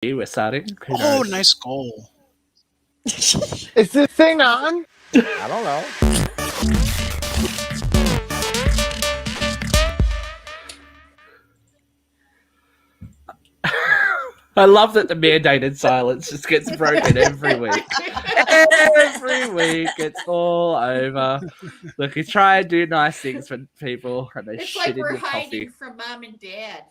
We're starting. Who Oh, knows? nice goal. Is this thing on? I don't know. I love that the mandated silence just gets broken every week. Every week, it's all over. Look, we try and do nice things for people, and they It's shit like in we're your coffee. hiding from mom and dad.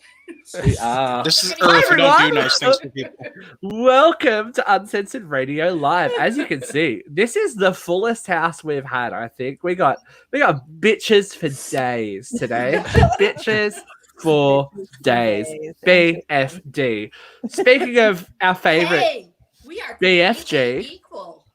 We are. This is Hi, Earth. We don't do everyone. nice things for people. Welcome to Uncensored Radio Live. As you can see, this is the fullest house we've had. I think we got bitches for days today. Bitches for days. BFD. Speaking of our favorite, Hey, we are BFG. equal.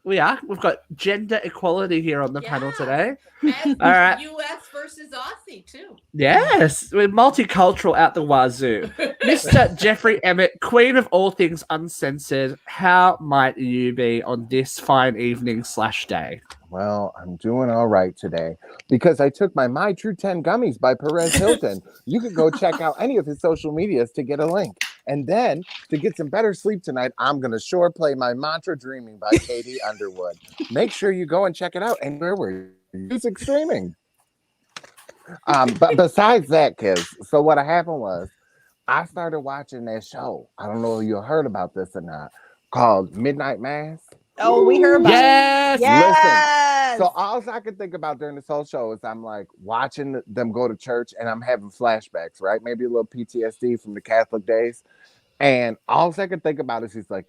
we've got gender equality here on the panel Yeah. today. And All right. U.S. versus Aussie too. Yes, we're multicultural out the wazoo. Mr. Jeffrey Emmett, queen of all things uncensored, how might you be on this fine evening / day? Well, I'm doing all right today because I took my True 10 gummies by Perez Hilton. You could go check out any of his social medias to get a link. And then to get some better sleep tonight, I'm going to sure play my Mantra Dreaming by Katie Underwood. Make sure you go and check it out anywhere where music streaming. But besides that, kids, so what happened was I started watching that show. I don't know if you heard about this or not, called Midnight Mass. Oh, we heard about Yes. it. Yes. So all I could think about during this whole show is I'm like watching them go to church and I'm having flashbacks, right? Maybe a little PTSD from the Catholic days. And all I could think about is he's like,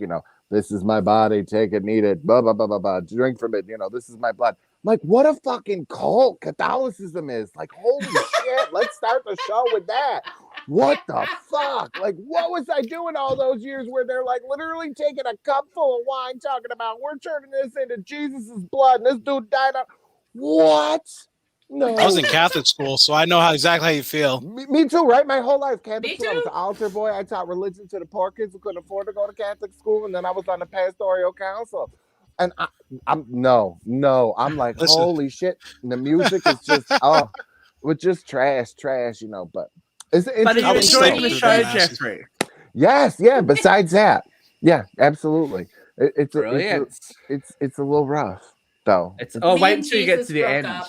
this is my body, take it, need it, blah, blah, blah, blah, blah, drink from it, this is my blood. I'm like, what a fucking cult Catholicism is. Like, holy shit, let's start the show with that. What the fuck? Like, what was I doing all those years where they're like literally taking a cup full of wine talking about we're turning this into Jesus's blood and this dude died of... What? No. I was in Catholic school, so I know exactly how you feel. Me too, right? My whole life, Catholic Me school. I was an too. altar boy. I taught religion to the poor kids who couldn't afford to go to Catholic school, and then I was on the pastoral council. And I'm like, Listen. holy shit. And the music is just with just trash, But it's But are you was enjoying so the good, show, man. Jeffrey? yes, yeah. Besides that, yeah, absolutely. It's Brilliant. it's a little rough though. It's Me wait and until you get Jesus to the broke end. up.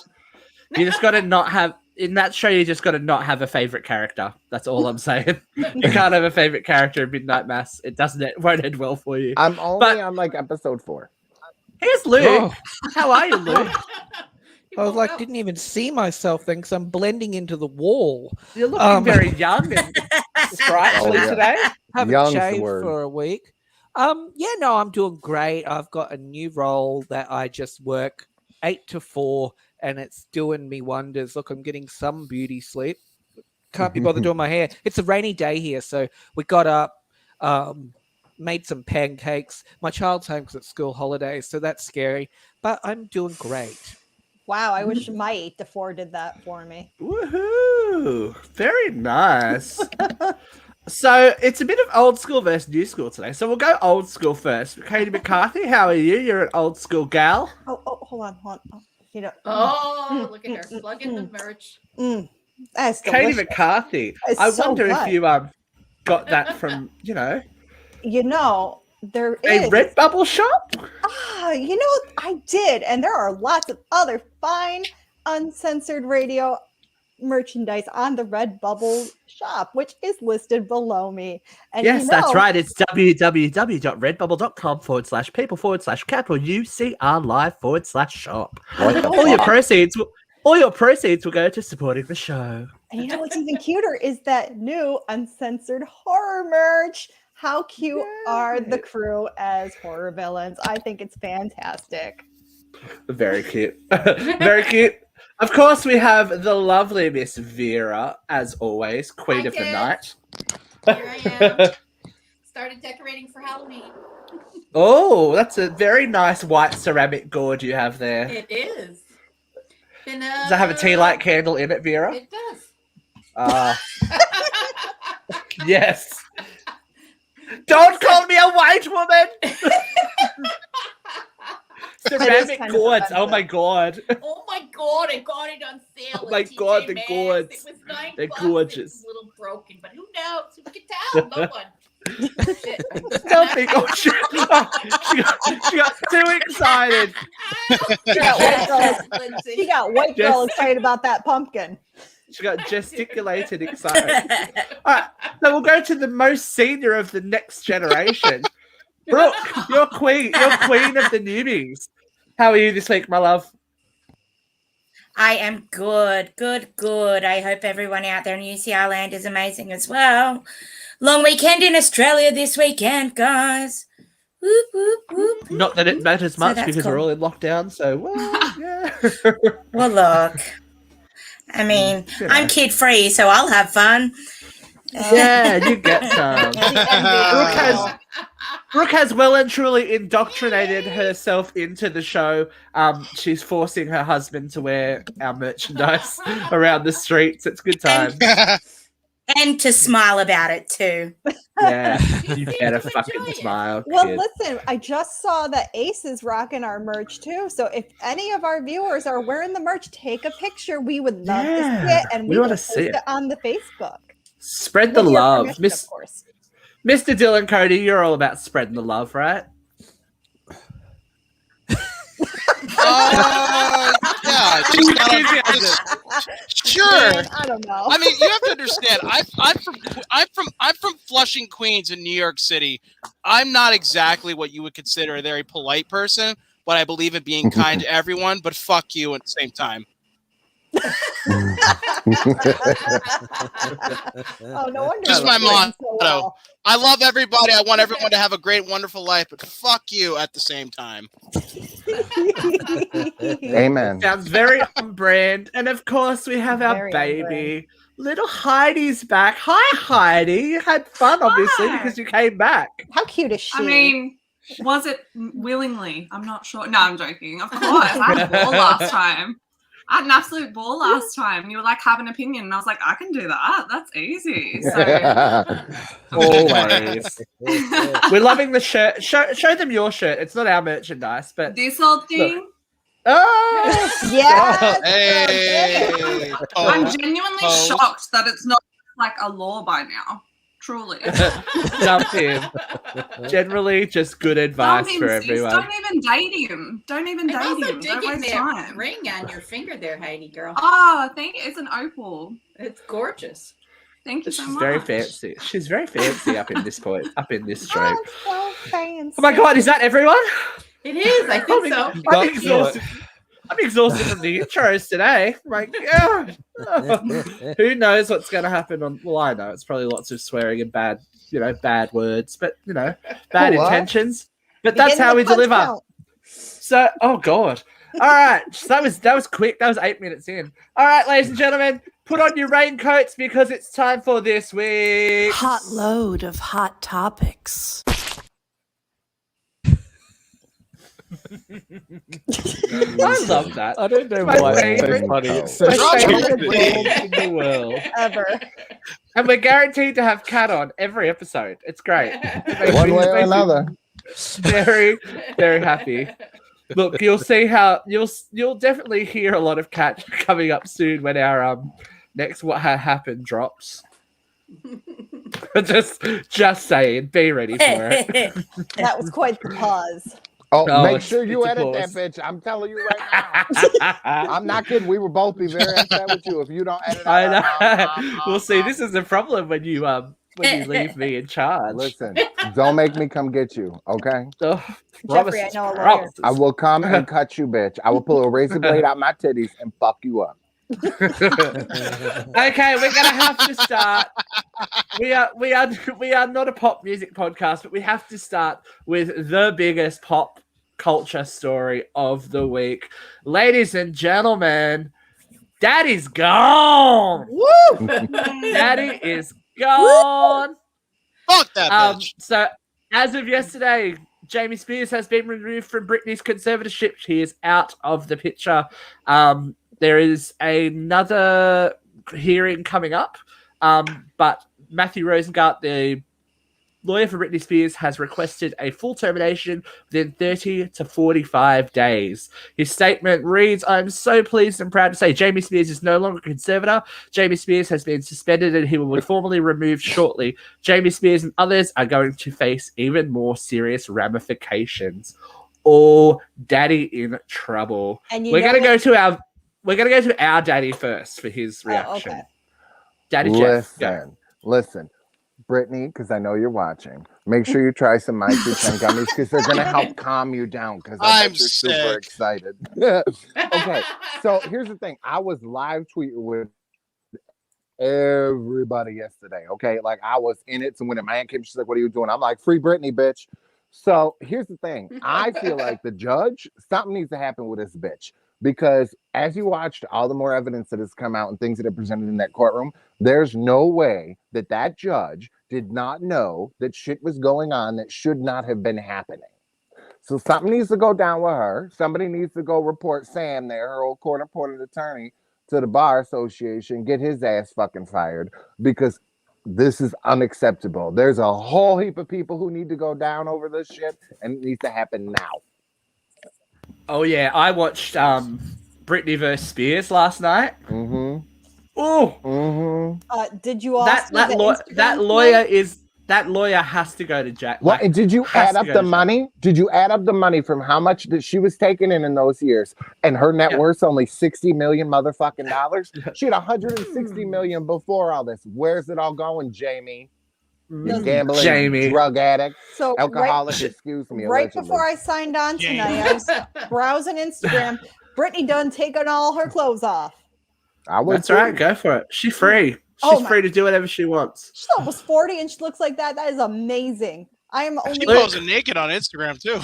You just got to not have in that show. You just got to not have a favorite character. That's all I'm saying. You can't have a favorite character in Midnight Mass. It won't end well for you. I'm only on like episode 4. Here's Luke. Oh. How are you, Luke? I was like, didn't even see myself then because I'm blending into the wall. You're looking very young and sprightly Oh, yeah. today. Haven't Young's the shaved word. for a week. I'm doing great. I've got a new role that I just work 8 to 4, and it's doing me wonders. Look, I'm getting some beauty sleep. Can't be bothered doing my hair. It's a rainy day here, so we got up, made some pancakes. My child's home because it's school holidays, so that's scary. But I'm doing great. Wow, I wish my 8 to 4 did that for me. Woohoo! Very nice. So it's a bit of old school versus new school today. So we'll go old school first. Katie McCarthy, how are you? You're an old school gal. Oh, hold on. Oh, look at her plugging the merch. That's Katie delicious. McCarthy. It's I so wonder if good. you got that from There a is. Redbubble shop. I did. And there are lots of other fine uncensored radio merchandise on the Redbubble shop, which is listed below me. And Yes, that's right. It's www.redbubble.com/people/UCR live/shop. What the All your fuck? proceeds will go to supporting the show. And what's even cuter is that new uncensored horror merch. How cute are the crew as horror villains? I think it's fantastic. Very cute. Very cute. Of course, we have the lovely Miss Vera, as always, Queen Hi, of the kids. Night. Here I am. Started decorating for Halloween. Oh, that's a very nice white ceramic gourd you have there. It is. Does Does that have a tea light candle in it, Vera? It does. Yes. Don't call me a white woman! Ceramic kind of gourds. offensive. Oh my god. Oh my god, I got it on sale. Oh at my TJ God, the Maxx. gourds. It was $9. They're It gorgeous. was a little broken, but who knows? Who can tell? No one. Shit. Nothing. Oh, shit. Oh, she got too excited. She got white girl excited about that pumpkin. She got gesticulated excited. All right, so we'll go to the most senior of the next generation. Brooke, you're queen of the newbies. How are you this week, my love? I am good. I hope everyone out there in UCR land is amazing as well. Long weekend in Australia this weekend, guys. Whoop, whoop, whoop. Not that it matters much that's because cool. we're all in lockdown, so well, yeah. Well, look. I mean, You know. I'm kid-free, so I'll have fun. Yeah, you get some. Brooke has well and truly indoctrinated herself into the show. She's forcing her husband to wear our merchandise around the streets. It's good times. And to smile about it, too. Yeah, you better fucking smile, Well, kid. listen, I just saw that Ace is rocking our merch too. So if any of our viewers are wearing the merch, take a picture. We would love to see it, and we we wanna will see post it. it on the Facebook. Spread the With your love. permission, of course. Mr. Dillon Cody, you're all about spreading the love, right? Yeah, sure. Man, I don't know. I mean, you have to understand. I'm from Flushing, Queens, in New York City. I'm not exactly what you would consider a very polite person, but I believe in being kind to everyone. But fuck you at the same time. Oh, no wonder. Just you're my doing motto. so well. I love everybody. I want everyone to have a great, wonderful life, but fuck you at the same time. Amen. Sounds very on brand. And of course, we have our Very on baby. Little Heidi's back. Hi, Heidi. You had fun, obviously, Hi. because you came back. How cute is she? I mean, was it willingly? I'm not sure. No, I'm joking. Of course. I had a ball last time. I had an absolute ball last time. You were like, have an opinion. And I was like, I can do that. That's easy. So Always. We're loving the shirt. Show them your shirt. It's not our merchandise, but this old thing, oh, yes. Hey, I'm pose. genuinely Pose. shocked that it's not like a law by now. Truly. jump in. Generally, just good advice Dump him, for sis. everyone. Don't even date him. Don't even And date also him. Don't digging waste that time. ring on your finger there, Heidi girl. Oh, thank you. It's an opal. It's gorgeous. Thank you so She's much. very fancy. She's very fancy up in this point, up in this stream. Oh, so fancy. Oh my god, is that everyone? It is. I think so. I'm exhausted. I'm exhausted from the intros today. Like, yeah. Who knows what's going to happen on? Well, I know it's probably lots of swearing and bad words, but bad What? intentions. But Begin that's how we with punch deliver. count. So, oh god. All right, so that was quick. That was 8 minutes in. All right, ladies and gentlemen, put on your raincoats because it's time for this week. Hot load of hot topics. I love that. I don't know My why it's so favorite- funny. Oh. It's so My Drop favorite it. world in the world. Ever. And we're guaranteed to have Kat on every episode. It's great. It makes One me- way or makes me another. Very, very happy. Look, you'll see how you'll definitely hear a lot of Kat coming up soon when our next What Had Happened drops. just saying, be ready for it. That was quite the pause. Oh, No, make it's- sure you it's a edit that pause. bitch. I'm telling you right now. I'm not kidding. We will both be very upset with you if you don't edit. I out. know. We'll see. This is the problem when you leave me in charge. Listen, don't make me come get you, okay? Oh, Jeffrey, I promises, know a lawyer. promises. I will come and cut you, bitch. I will pull a razor blade out my titties and fuck you up. Okay, we're gonna have to start. We are not a pop music podcast, but we have to start with the biggest pop culture story of the week. Ladies and gentlemen, Daddy's gone. Woo! Daddy is gone. Fuck that bitch. So as of yesterday, Jamie Spears has been removed from Britney's conservatorship. She is out of the picture. There is another hearing coming up, but Matthew Rosengart, the lawyer for Britney Spears has requested a full termination within 30 to 45 days. His statement reads, "I'm so pleased and proud to say Jamie Spears is no longer a conservator. Jamie Spears has been suspended and he will be formally removed shortly. Jamie Spears and others are going to face even more serious ramifications." Oh, daddy in trouble. And you We're know gonna what- go to our daddy first for his reaction. okay. Daddy Jeff, go. Listen, Brittany, because I know you're watching. Make sure you try some Microgen gummies because they're gonna help calm you down. Because I'm you're super sick. excited. Okay, so here's the thing. I was live tweeting with everybody yesterday. Okay, like I was in it. So when a man came, she's like, "What are you doing?" I'm like, "Free Britney, bitch." So here's the thing. I feel like the judge, something needs to happen with this bitch. Because as you watched all the more evidence that has come out and things that are presented in that courtroom, there's no way that that judge did not know that shit was going on that should not have been happening. So something needs to go down with her. Somebody needs to go report Sam there, her old court-appointed attorney, to the Bar Association, get his ass fucking fired, because this is unacceptable. There's a whole heap of people who need to go down over this shit, and it needs to happen now. Oh yeah, I watched Britney vs Spears last night. Mm-hmm. Oh, Mm-hmm. Did you all that see the Instagram lawyer thing? that lawyer has to go to jail. Well, and did you has add to up go the to jail. money? Did you add up the money from how much that she was taking in those years? And her net worth's only $60 million motherfucking dollars. She had $160 million before all this. Where's it all going, Jamie? You gambling, Jamie. drug addict, So alcoholic. Excuse me. right allegedly. before I signed on tonight, I was browsing Instagram. Brittany done taking all her clothes off. I would. That's right. Go for it. She's free. Oh She's free to do whatever she wants. She's almost 40 and she looks like that. That is amazing. I am only. She posing naked on Instagram too.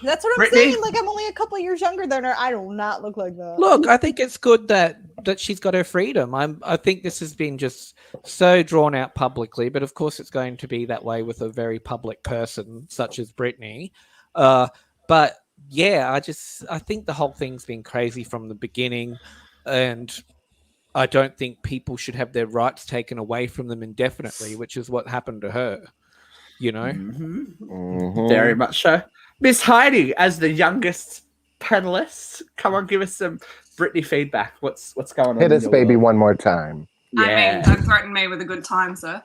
That's what I'm Brittany? saying. Like I'm only a couple years younger than her. I do not look like that. Look, I think it's good that she's got her freedom. I think this has been just so drawn out publicly, but of course it's going to be that way with a very public person such as Brittany. But yeah, I think the whole thing's been crazy from the beginning, and I don't think people should have their rights taken away from them indefinitely, which is what happened to her. You know, Very much so. Miss Heidi, as the youngest panelist, come on, give us some Britney feedback. What's going on? Hit in us, your baby, world? one more time. Yeah. I mean, don't threaten me with a good time, sir.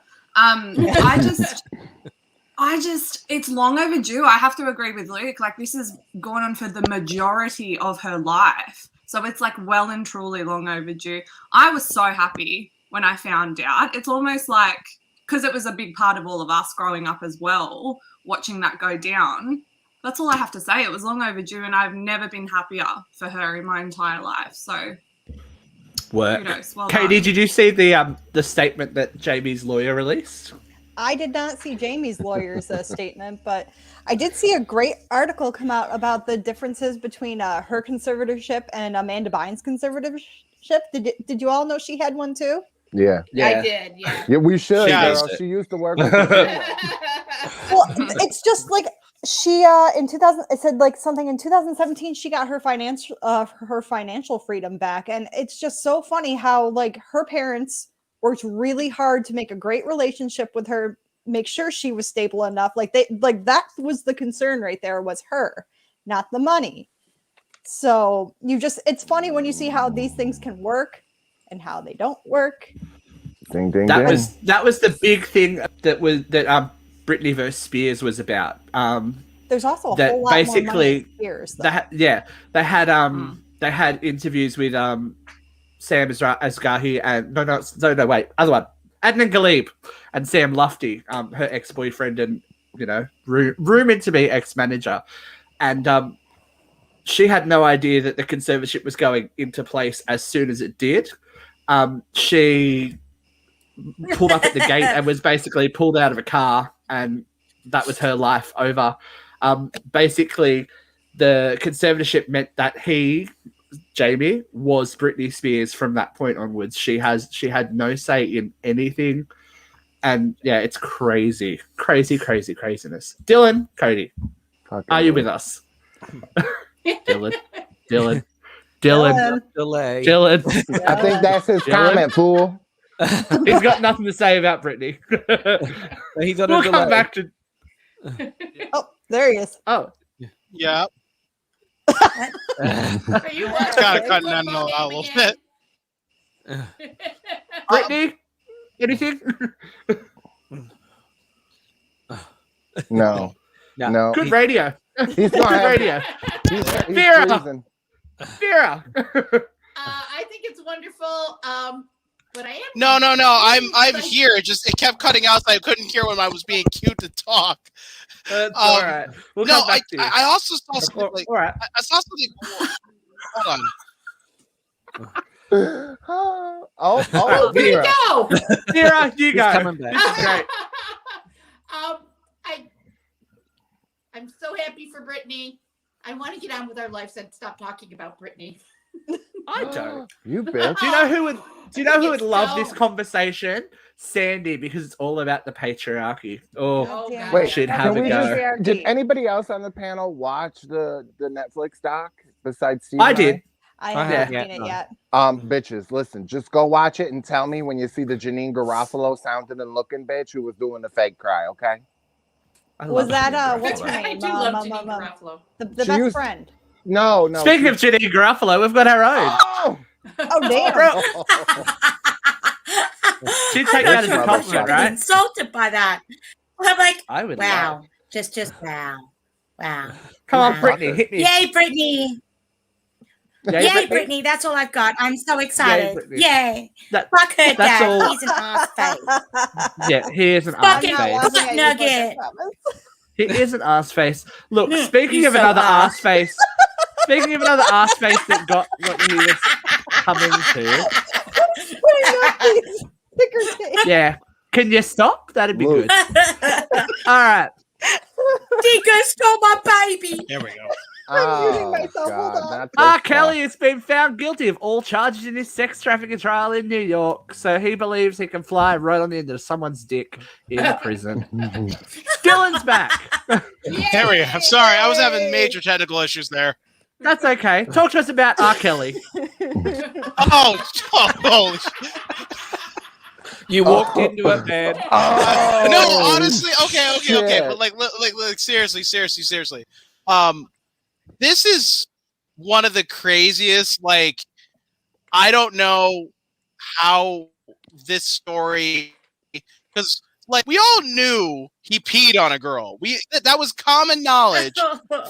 I just, it's long overdue. I have to agree with Luke. Like, this is going on for the majority of her life. So it's like well and truly long overdue. I was so happy when I found out. It's almost like, because it was a big part of all of us growing up as well, watching that go down. That's all I have to say. It was long overdue, and I've never been happier for her in my entire life. So, Work. kudos. Well Katie, done. did you see the statement that Jamie's lawyer released? I did not see Jamie's lawyer's statement, but I did see a great article come out about the differences between her conservatorship and Amanda Bynes' conservatorship. Did you all know she had one too? Yeah. I did, yeah. Yeah, we should, Yeah. girl. She used to work with the Well, it's just like she in 2000. It said like something in 2017. She got her financial freedom back, and it's just so funny how like her parents worked really hard to make a great relationship with her, make sure she was stable enough. Like that was the concern right there, was her, not the money. So it's funny when you see how these things can work and how they don't work. Ding, ding, That ding. was the big thing that Britney vs Spears was about. There's also a That whole lot basically- more money in Spears, though. They had interviews with Sam Asghari and no wait, other one, Adnan Galib and Sam Lufty, her ex-boyfriend and rumored to be ex-manager, and she had no idea that the conservatorship was going into place as soon as it did. She pulled up at the gate and was basically pulled out of a car, and that was her life over. Basically, the conservatorship meant that Jamie, was Britney Spears from that point onwards. She had no say in anything, and yeah, it's craziness. Dylan, Cody, are you with us? Dylan. delay. I think that's his Dylan? comment, fool. He's got nothing to say about Brittany. He's on a We'll come delay. back to. Oh, there he is. Oh, Yeah, Are you it's kind of cutting down a little bit. Brittany, anything? No. No. No. Good radio. He's Good gonna have, radio. he's Vera. freezing. Vera. I think it's wonderful. But I am. No. I'm here. It kept cutting out, so I couldn't hear when I was being cute to talk. That's all right. We'll come back to you. I also saw something. Like, all right. I saw something. Hold on. Oh, There you Vera. go. Vera, you He's go. coming back. This is great. I'm so happy for Brittany. I want to get on with our lives and stop talking about Brittany. I don't. You bitch. Do you know who would? Do you know who would It's love so- this conversation? Sandy, because it's all about the patriarchy. Oh, Oh, damn. God. Wait, should That's have Can a we go. just, did anybody else on the panel watch the Netflix doc besides Steve? I and did. I I haven't haven't seen it yet, yet. Bitches, listen, just go watch it and tell me when you see the Janine Garofalo sounding and looking bitch who was doing the fake cry, okay? I Was love that Janine what's her Garofalo. I name? do love Janine Garofalo. The She best used- friend. No. Speaking of Janine Garofalo, we've got our own. Oh! Oh damn! She'd take that as a That's compliment, rubbish. right? Insulted by that. I'm like, I would. wow, love- just wow. Come on, Wow. Brittany, hit me. Yay, Brittany! Yay, Brittany! That's all I've got. I'm so excited. Brittany. Yay! That- Fuck her that's dad. all- He's an ass face. Yeah, he is an Fuck ass it. I'm not face. laughing at you, Nugget. Brooke, I promise. He is an ass face. Look, Mm, speaking he's of so another ass. ass face, speaking of another ass face that got what he was coming to. Putting up these sticker tape. Yeah, can you stop? That'd be Luke. good. All right. Digo stole my baby. There we go. I'm muting myself. Hold on. not R. this Kelly has been found guilty of all charges in his sex trafficking trial in New York, so he believes he can fly right on the end of someone's dick in the prison. Dillon's back. There we go. I'm sorry. I was having major technical issues there. That's okay. Talk to us about R. Kelly. Oh, holy You walked into it, man. Oh, no, honestly, okay, shit. but like seriously. This is one of the craziest. Like, I don't know how this story, because like we all knew he peed on a girl. That was common knowledge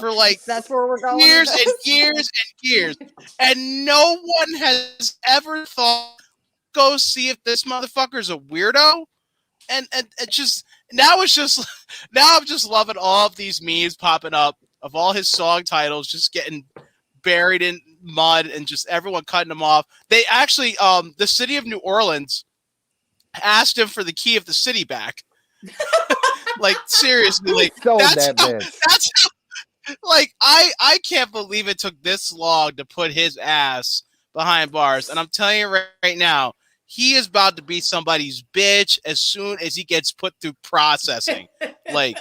for like That's where we're going. with years and this. years and years, and no one has ever thought, go see if this motherfucker's a weirdo. And just now I'm just loving all of these memes popping up of all his song titles just getting buried in mud and just everyone cutting them off. They actually the city of New Orleans asked him for the key of the city back. Like, seriously, like Sold that's that how, bitch. that's how, like I can't believe it took this long to put his ass behind bars. And I'm telling you right now, he is about to be somebody's bitch as soon as he gets put through processing. Like,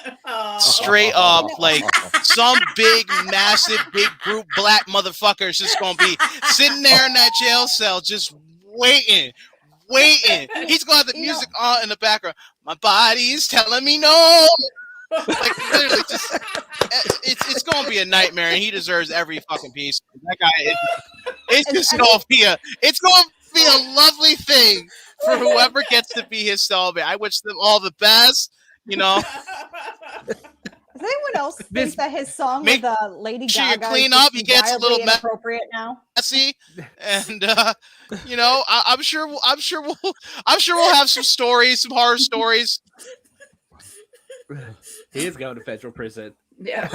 straight up, like some big, massive, big group black motherfucker is just gonna be sitting there in that jail cell just waiting. He's gonna have the music on in the background. My body's telling me no. Like, literally, just it's gonna be a nightmare, and he deserves every fucking piece. That guy, it's just gonna be a lovely thing for whoever gets to be his cellmate. I wish them all the best. You know, Does anyone else think that his song make with Lady sure you Gaga clean is up, he gets a wildly little inappropriate now? messy, and you know, I'm sure we'll have some stories, some horror stories. He is going to federal prison. Yeah.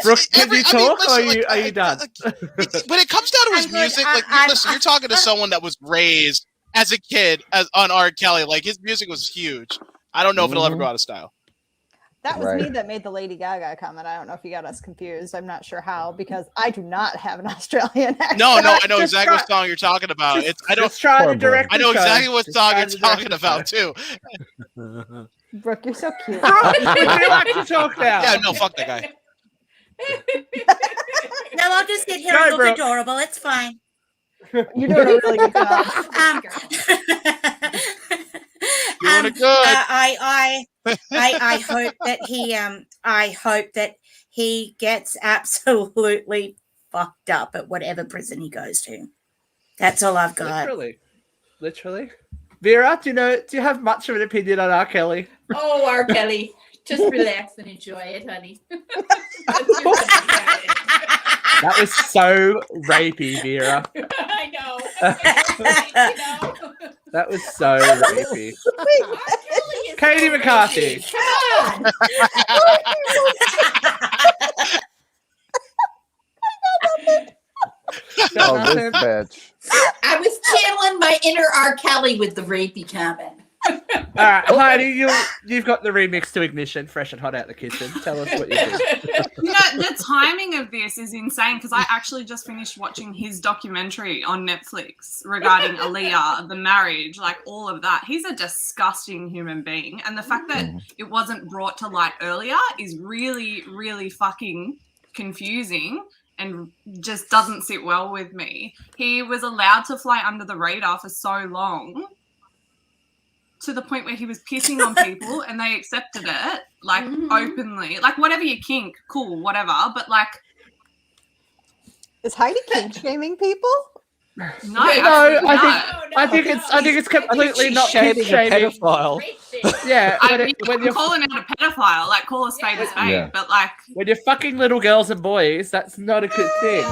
Brooke, can you talk, listen, or are you done? But it comes down to his I'm good. music. Like, listen, you're talking to someone that was raised as a kid on R. Kelly. Like, his music was huge. I don't know if it'll ever go out of style. That was Right. me that made the Lady Gaga comment. I don't know if you got us confused. I'm not sure how, because I do not have an Australian accent. No, I know Just exactly what try- song you're talking about. I don't. Just try Poor to direct. I the know show. exactly what Just song try you're to direct talking the about show. too. Brooke, you're so cute. Brooke, would you like to talk now? Yeah, no, fuck that guy. No, I'll just sit here Go, and look Brooke. adorable. It's fine. You're doing a really good job. Doing it good. I hope that he gets absolutely fucked up at whatever prison he goes to. That's all I've got. Literally. Vera, do you have much of an opinion on R. Kelly? Oh, R. Kelly. Just relax and enjoy it, honey. That was so rapey, Vera. I know. That was so rapey. Katie McCarthy. Come on. Oh, this bitch. I was channeling my inner R. Kelly with the rapey comment. All right, Heidi, you've got the remix to Ignition, fresh and hot out the kitchen. Tell us what you did. The timing of this is insane because I actually just finished watching his documentary on Netflix regarding Aaliyah, the marriage, like all of that. He's a disgusting human being. And the fact that it wasn't brought to light earlier is really, really fucking confusing and just doesn't sit well with me. He was allowed to fly under the radar for so long, to the point where he was pissing on people and they accepted it, like, openly. Like, whatever you kink, cool, whatever. But, like... Is Heidi kink shaming people? No, I think it's completely not kink shaming. A pedophile. Yeah, when you're calling out a pedophile, like, call a spade a spade. Yeah. But, like... When you're fucking little girls and boys, that's not a good thing.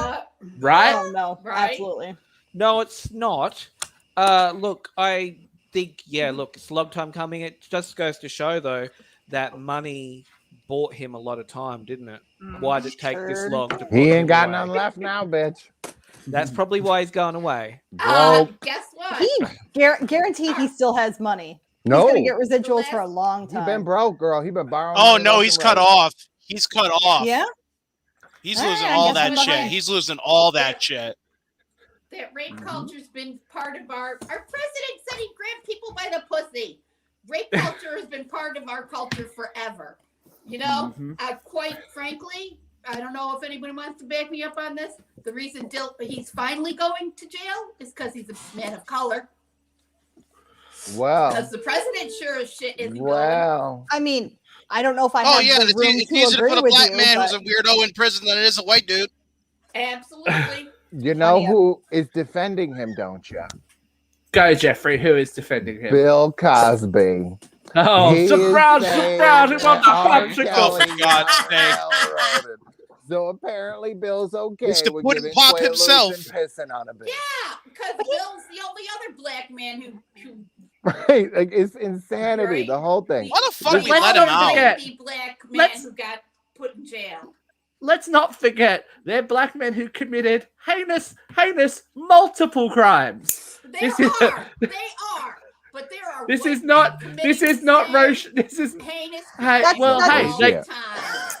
Right? Oh, no. Right? Absolutely. No, it's not. Look, I think, it's a long time coming. It just goes to show, though, that money bought him a lot of time, didn't it? Why did it take this long to put He him ain't got away? nothing left now, bitch. That's probably why he's gone away. Guess what? He guaranteed he still has money. No. He's going to get residuals for a long He time. been broke, girl. He been borrowing. Oh money no, left he's and cut right. off. He's cut off. Yeah? He's All losing right, I all guess that I'm shit. behind. He's losing all that shit. That rape culture's been part of our president said he grabbed people by the pussy. Rape culture has been part of our culture forever. You know, quite frankly, I don't know if anybody wants to back me up on this. The reason he's finally going to jail is because he's a man of color. Well. Because the president sure as shit isn't going. Well. I mean, I don't know if I Oh have yeah, the room it's to easier to agree put a with black you, man but who's a weirdo in prison than it is a white dude. Absolutely. You know who is defending him, don't you? Go, Jeffrey. Who is defending him? Bill Cosby. Oh, He surprise, is saying surprise. It that was a R. popsicle. Kelly For God's is sake. railroaded. So apparently Bill's okay Mr. with Puddin' giving Pop Quaaludes himself. and pissing on a bitch. Yeah, because Bill's the only other black man who Right, like it's insanity. Right. The whole thing. Why the fuck Let's we let him not out? forget- the black man Let's- who got put in jail. Let's not forget, they're black men who committed heinous, multiple crimes. They This is- are. But there are. This white is not. men This is committing not same Roche. This is. heinous Hey, crimes well, that's hey, all they the time.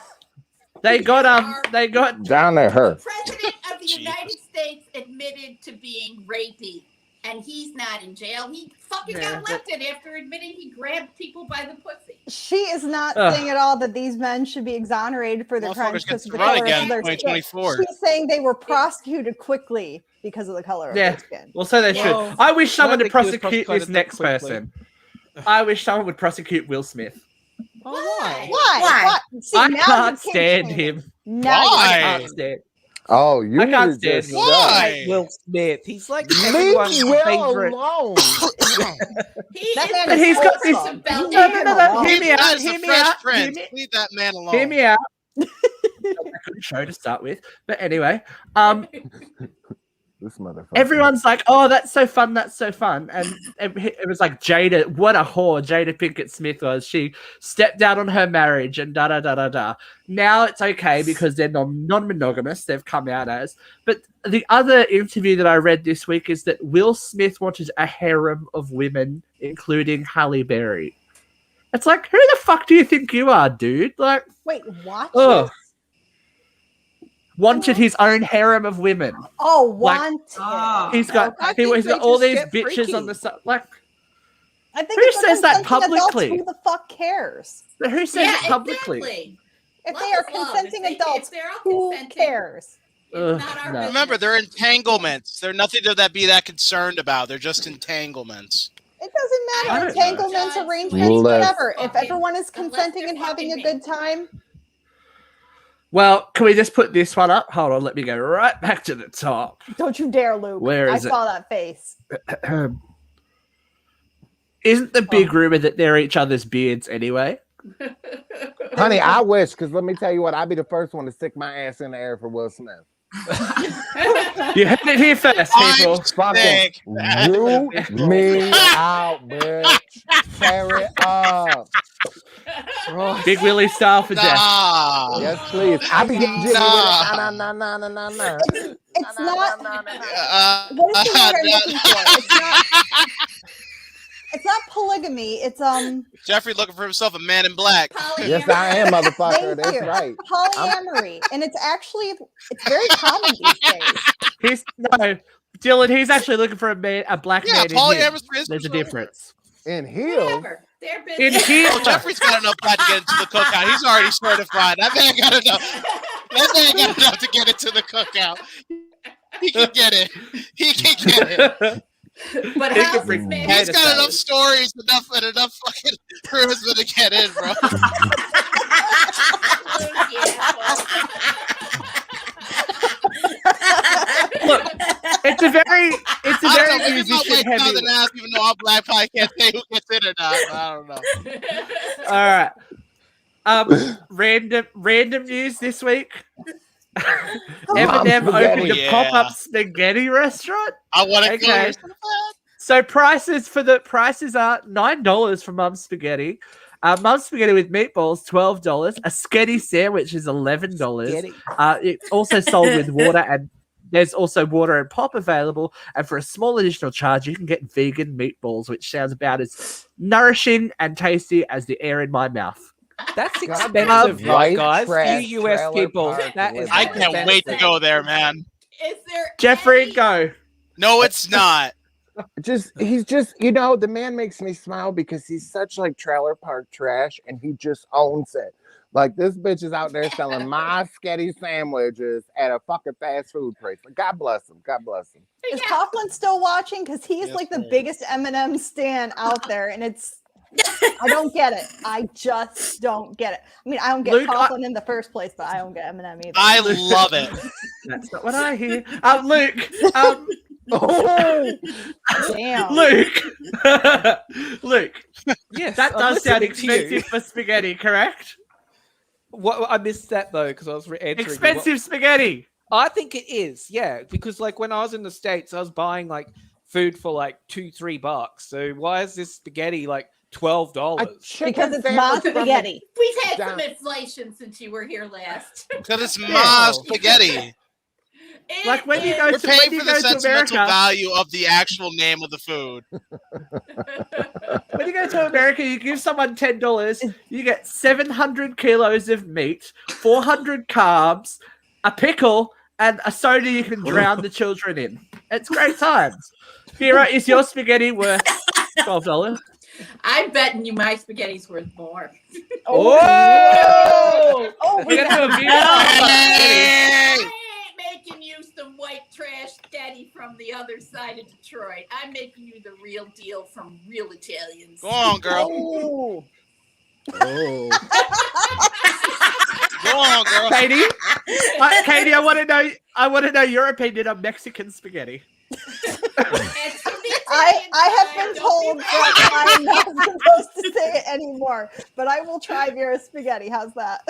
they got Down at her. The president of the United States admitted to being rapey, and he's not in jail. He fucking Yeah, got elected after admitting he grabbed people by the pussy. she is not Ugh. saying at all that these men should be exonerated for their crimes Motherfuckers because get of the to run color again of in their skin. 2024. She's saying they were prosecuted quickly because of the color of Yeah. their skin. Well, so they should. Well, I wish someone I to don't think he was prosecute this prosecuted next that quickly. person. I wish someone would prosecute Will Smith. Oh, why? Why? See, I now can't you're stand kink-shaming. him. Now Why? I you're can't stand. Oh, you I can't need to just stand him. shut. Why? Will Smith. He's like Leave everyone's Will favorite. alone. He That is man But is he's got this. awesome. No, No, no, no, no. Hear He me out. does Hear the me Fresh out. Hear Prince. me, Leave that man alone. hear me out. A good show to start with, but anyway, This motherfucker. everyone's like, "Oh, that's so fun, that's so fun," and it was like Jada. What a whore Jada Pinkett Smith was. She stepped out on her marriage and da da da da da. Now it's okay because they're non-monogamous. They've come out as. But the other interview that I read this week is that Will Smith wanted a harem of women, including Halle Berry. It's like, who the fuck do you think you are, dude? Like, Wait, what? oh, wanted his own harem of women. Oh, Like- wanted. Oh. He's got I he's think got they all just these get bitches on freaky. the side. Like, I think Who if they're says that consenting adults, publicly? who the fuck cares? but who says Yeah, it publicly? exactly. If Love they are is love. consenting If adults, they're all who consenting, cares? it's Ugh, not our no. business. Remember, they're entanglements. They're nothing to be that concerned about. They're just entanglements. It doesn't I matter. don't know. Entanglements, Judge. arrangements, Let's- whatever. If Okay. everyone is Unless consenting they're and having a fucking good time, Well, can we just put this one up? Hold on, let me go right back to the top. don't you dare, Luke. Where I is it? saw that face. Isn't the big rumor that they're each other's beards anyway? Honey, I wish, because let me tell you what, I'd be the first one to stick my ass in the air for Will Smith. You heard it here first, people. Fucking Sick. rule me out, bitch. Tear it up. Big Willie style for Jeff. Nah. Yes, please. I be getting jiggy with it. Nah. Nah. It's not. Uh, What is the word I'm nah, looking for? It's not polygamy. It's Jeffrey looking for himself a man in black. Yes, I am, motherfucker. Thank That's you. right. polyamory, and it's very common these days. He's no Dylan. He's actually looking for a black Yeah, man in polyamorous here. is There's a for sure. difference. In heels. Whatever. They're busy. In here, Oh, Jeffrey's got enough pride to get into the cookout. He's already certified. That man got enough. That man got enough to get into the cookout. He can get it. He can get it. But He how's can bring this man? He's Potato got enough salad. stories, enough fucking charisma to get in, bro. Look, it's a very I don't know, maybe my musician wife's heavy. not an ass, even though I'm black. Probably can't say who gets in or not. I don't know. All right. Random news this week. Eminem spaghetti. opened a Yeah. pop-up spaghetti restaurant. I want to Okay. go. So prices are $9 for Mum's Spaghetti. Mum's Spaghetti with meatballs, $12. A sketty sandwich is $11. Get it? It's also sold with water, and there's also water and pop available. And for a small additional charge, you can get vegan meatballs, which sounds about as nourishing and tasty as the air in my mouth. That's God, expensive, white guys. trash You US trailer people. park That is living. I can't wait to go there, man. Is there Jeffrey, any- go. No, it's not. He's just, the man makes me smile because he's such like trailer park trash and he just owns it. Like this bitch is out there selling my sketty sandwiches at a fucking fast food place. Like, God bless him. God bless him. Is Coughlin still watching? Because he's Yes, like the ma'am. biggest Eminem stan out there, and I don't get it. I just don't get it. I mean, I don't get Luke, Coughlin in the first place, but I don't get Eminem either. I love it. That's not what I hear. Luke. Oh, Damn. Luke. Luke. Yes, That I'm does sound listening to you. expensive for spaghetti, correct? What I missed that though because I was answering. you. Expensive spaghetti. I think it is, yeah, because like when I was in the States, I was buying like food for like $2-3. So why is this spaghetti like $12? Because it's my spaghetti. We've had Down. some inflation since you were here last. Because it's my spaghetti. Like when you It go You're to when paying you for the go to sentimental America, value of the actual name of the food. when you go to America, you give someone $10, you get 700 kilos of meat, 400 carbs, a pickle, and a soda you can drown the children in. It's great times. Vera, is your spaghetti worth $12? I'm betting you my spaghetti's worth more. Oh! Oh, We're gonna do a video. I ain't making you some white trash daddy from the other side of Detroit. I'm making you the real deal from real Italians. Go on, girl. Oh. Oh. Go on, girl. Katie, Katie, I want to know your opinion on Mexican spaghetti. It's from the I have Italian been side, told don't be that I'm not supposed to say it anymore, but I will try Vera spaghetti. How's that?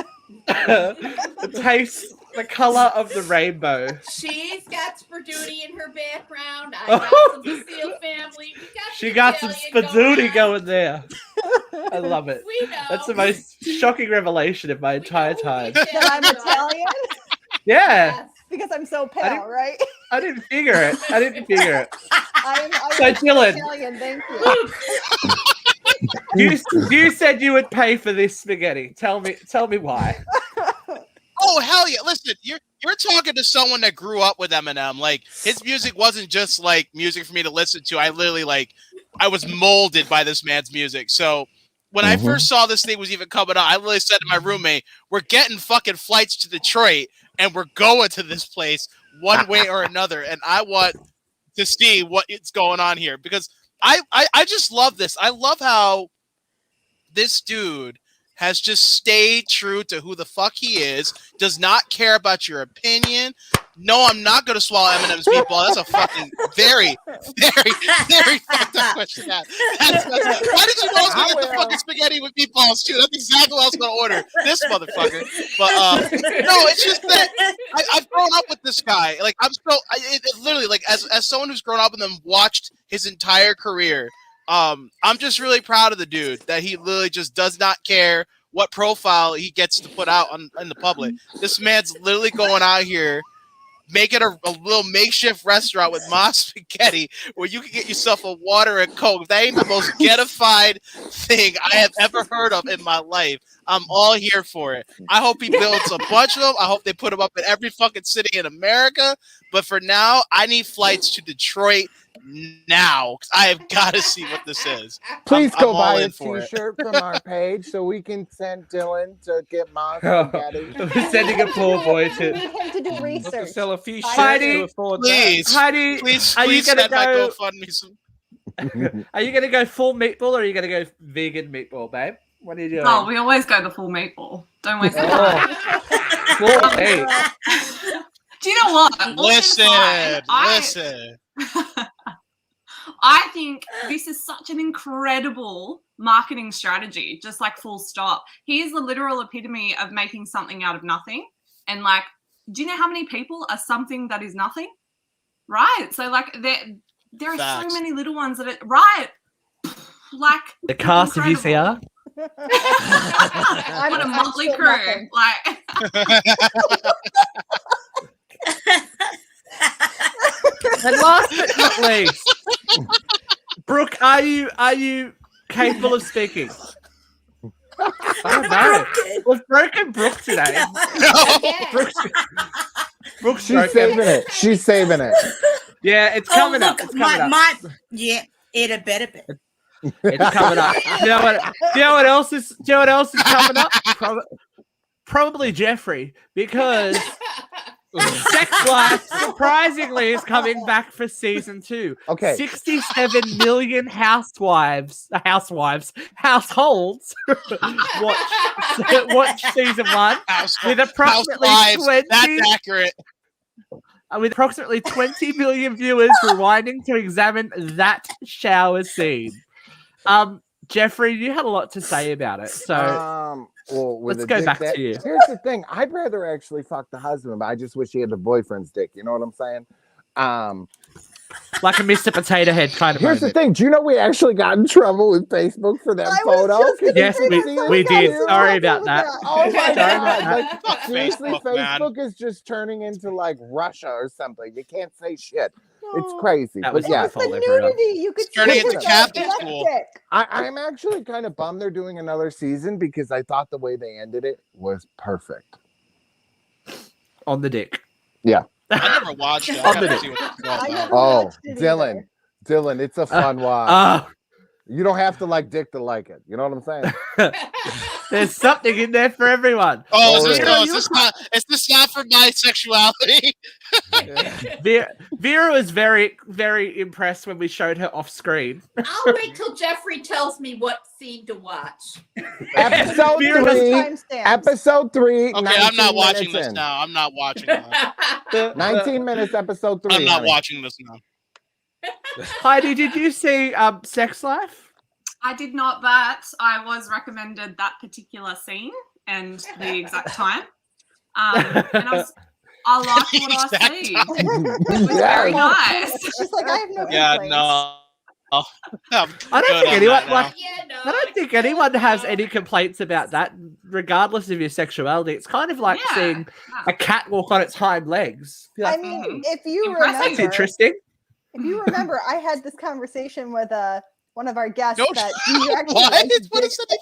It tastes the color of the rainbow. She's got Spadoonie in her background. I got some Cecile family. We got She the got some Italian spadoonie on. going there. I love it. We know. That's the most shocking revelation of my entire time. That I'm Italian Yeah, Yes. because I'm so I pale, right? I didn't figure it. I'm So, Dylan. Italian. Thank you. You said you would pay for this spaghetti. Tell me why. Oh hell yeah! Listen, you're talking to someone that grew up with Eminem. Like his music wasn't just like music for me to listen to. I literally I was molded by this man's music. So when I first saw this thing was even coming out, I literally said to my roommate, "We're getting fucking flights to Detroit, and we're going to this place one way or another, and I want to see what is going on here." Because I just love this. I love how this dude has just stayed true to who the fuck he is, does not care about your opinion. No, I'm not going to swallow M&M's meatball. That's a fucking very, very, very fucked up question to ask. Why did you always get the fucking spaghetti with meatballs, too? That's exactly what I was going to order. This motherfucker. But, no, it's just that I've grown up with this guy. Like, I'm so, literally, like, as someone who's grown up with him, watched his entire career, I'm just really proud of the dude that he literally just does not care what profile he gets to put out in the public. This man's literally going out here making a little makeshift restaurant with moss spaghetti where you can get yourself a water and Coke. That ain't the most getified thing I have ever heard of in my life. I'm all here for it. I hope he builds a bunch of them. I hope they put them up in every fucking city in America. But for now, I need flights to Detroit now. I have got to see what this is. Please I'm go all buy a in for it. t-shirt from our page so we can send Dylan to get moss spaghetti. We're sending a poor boy We to need him to do To research. sell a few Heidi, shirts to afford Please, Heidi, please, are you please gonna send my go? GoFundMe some. Are you gonna go full meatball or are you gonna go vegan meatball, babe? What are you doing? Oh, we always go the full meatball. Don't waste the time. Oh, full meat. Do you know what? All Listen, aside, listen. I think this is such an incredible marketing strategy, just like full stop. He is the literal epitome of making something out of nothing. And like, do you know how many people are something that is nothing? Right. So like there are Facts. so many little ones that are right. Like The cast of incredible. UCR. I'm What a motley still crew. nothing. Like And last but not least, Brooke, are you capable of speaking? Oh no, we've broken Brooke today. Brooke's She's broken. saving it. She's saving it. Yeah, it's coming up. It's coming up. Yeah, it a better bit. It's coming up. Do you know what else is coming up? Probably Jeffrey, because Sex Life surprisingly is coming back for season 2. Okay. 67 million households watch season 1 with approximately Housewives, 20 that's accurate. with approximately 20 million viewers rewinding to examine that shower scene. Jeffrey, you had a lot to say about it, so well, with let's a go dick back that- to you. Here's the thing. I'd rather actually fuck the husband, but I just wish he had the boyfriend's dick. You know what I'm saying? Like a Mr. Potato Head kind of Here's the moment. thing. Do you know we actually got in trouble with Facebook for that I was photo? just gonna Yes, say we that, we so did. got Sorry so about with that. Oh my Sorry about god! that. Like, seriously, Facebook, man. Facebook is just turning into like Russia or something. You can't say shit. It's No. crazy. That But was yeah, It's the fault, everyone. nudity. You could It's turning see into it Catholic was school. electric. I'm actually kind of bummed they're doing another season because I thought the way they ended it was perfect. On the dick. I never watched it. On I the gotta dick. see what it's all I about. never Oh, watched it Dylan, Dylan, it's a fun watch. Oh, You don't have to like dick to like it. You know what I'm saying? there's something in there for everyone. Oh, is Oh, this, yeah. no, is this not for bisexuality? Vera was very, very impressed when we showed her off screen. I'll wait till Jeffrey tells me what scene to watch. Episode Vera Those 3. timestamps. Episode 3. Okay, I'm not 19 watching minutes this in. now. I'm not watching that. 19 minutes, episode 3. I'm not honey. watching this now. Heidi, did you see Sex Life? I did not, but I was recommended that particular scene and the exact time. And I liked what I Exact see. time. It was very nice. She's like, I have no Yeah, complaints. no. I'm I don't good think on anyone that now. like. Yeah, no, I don't think anyone has any complaints about that, regardless of your sexuality. It's kind of like Yeah. seeing a cat walk on its hind legs. You're I like, mean, if you Impressive. that's remember, interesting. if you remember, I had this conversation with one of our guests No, that do you actually What? like What dick is that?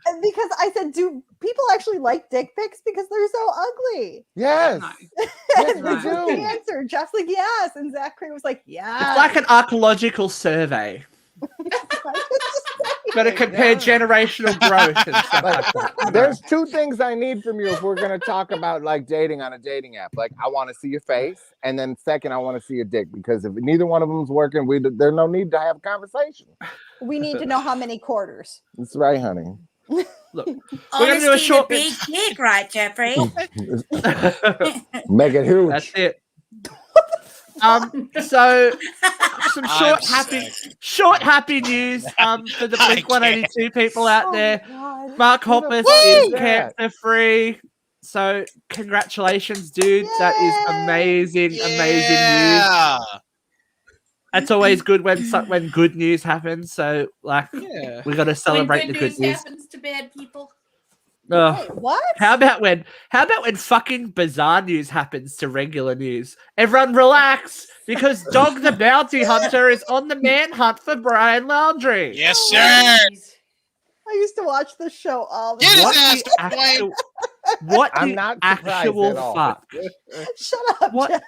And because I said, do people actually like dick pics because they're so ugly? Yes. No. Yes, And we this was the do. answer. Jeff's like, yes. And Zachary was like, yeah. It's like an archaeological survey. Got to compare generational growth and stuff like that. There's two things I need from you if we're gonna talk about like dating on a dating app. Like, I want to see your face, and then second, I want to see your dick, because if neither one of them's working, there's no need to have a conversation. We need to know how many quarters. That's right, honey. Look, we're Honesty, gonna do a short the big dick, right, Jeffrey? Make it huge. That's it. So some I'm short happy news for the I Blink 182 people out there. God. Mark Hoppus fuck is is that? cancer free. So congratulations, dude. That is amazing, amazing news. Yeah. It's always good when good news happens. So like Yeah. we got to celebrate when the good good news news. happens to bad people. Ugh. Wait, what? How about when fucking bizarre news happens to regular news? Everyone relax, because Dog the Bounty Hunter is on the manhunt for Brian Laundrie. Yes, Oh, sir. geez. I used to watch the show all the Get his What ass, the Dwayne. actual, what I'm the not surprised actual at all. fuck? Shut up, What? Jeff.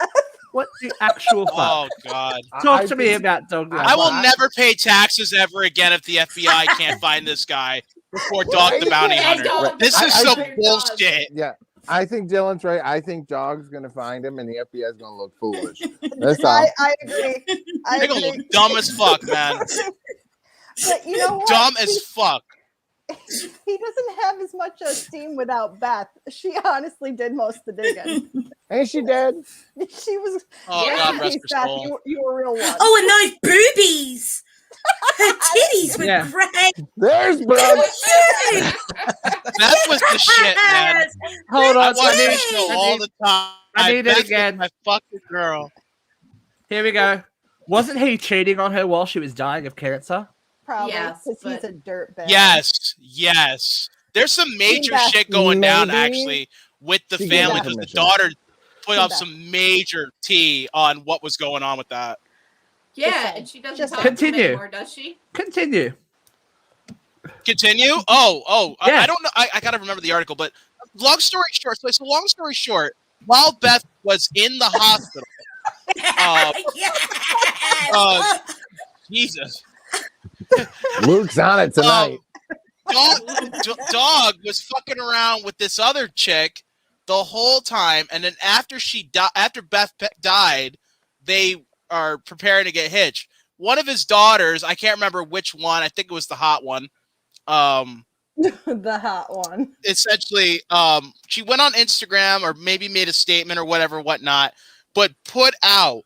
What the actual fuck? Oh God. Talk to me about Dog the I will Bounty. never pay taxes ever again if the FBI can't find this guy before Dog the Bounty Bad Hunter. dog, This is I some think- bullshit. Yeah, I think Dylan's right. I think Dog's gonna find him, and the FBI is gonna look foolish. That's all. I agree. I They're gonna agree. look dumb as fuck, man. But you know what? Dumb as fuck. He doesn't have as much esteem without Beth. She honestly did most of the digging. Ain't she dead? She was. Oh Yeah, God, rest Please, her Beth, soul. you were a real one. Oh, and those boobies. Her titties were Yeah. great. There's Brooke. Cute. That was the shit, man. Hold I on, watch I this need, show all the time. I need it Beth was again. my fucking girl. Here we go. Wasn't he cheating on her while she was dying of cancer? Probably Yes, because he's but- a dirtbag. Yes. There's some major Beth, shit going down maybe actually with the she family gave because the permission. daughter put up Beth. some major tea on what was going on with that. Yeah, and she doesn't Just talk to him continue. anymore, does she? Continue. Continue. Yeah. I don't know. I gotta remember the article, but long story short. So long story short, while Beth was in the hospital, Yes. Jesus, Luke's on it tonight. Dog was fucking around with this other chick the whole time, and then after after Beth died, they are preparing to get hitched. One of his daughters, I can't remember which one. I think it was the hot one. The hot one. Essentially, she went on Instagram or maybe made a statement or whatnot, but put out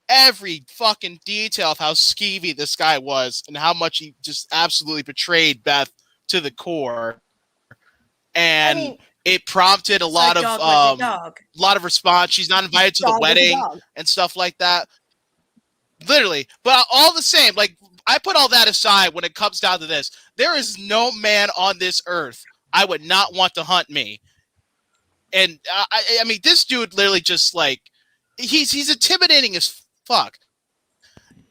every fucking detail of how skeevy this guy was and how much he just absolutely betrayed Beth to the core. And I mean, it prompted a lot Dog was a of dog. response. She's not invited to the dog is a wedding dog. and stuff like that. Literally, but all the same, like I put all that aside when it comes down to this. There is no man on this earth I would not want to hunt me. And I mean, this dude literally just like he's intimidating as fuck.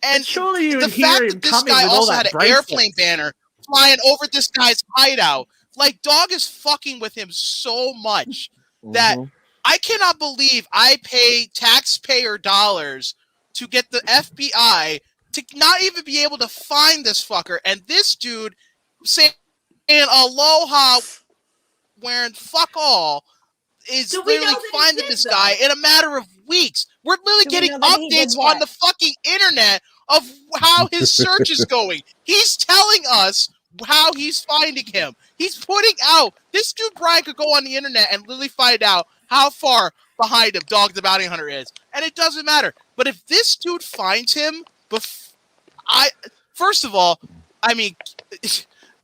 And surely you the would hear fact him that this coming guy with all also that had an bracelet. airplane banner flying over this guy's hideout, like Dog is fucking with him so much that Mhm. I cannot believe I pay taxpayer dollars to get the FBI to not even be able to find this fucker. And this dude saying aloha wearing fuck all is Do we know literally that he finding did, this though? guy in a matter of weeks. We're literally Do we getting know that he did updates what? on the fucking internet of how his search is going. He's telling us how he's finding him. He's putting out this dude Brian could go on the internet and literally find out how far behind him Dog the Bounty Hunter is, and it doesn't matter. But if this dude finds him, first of all, I mean,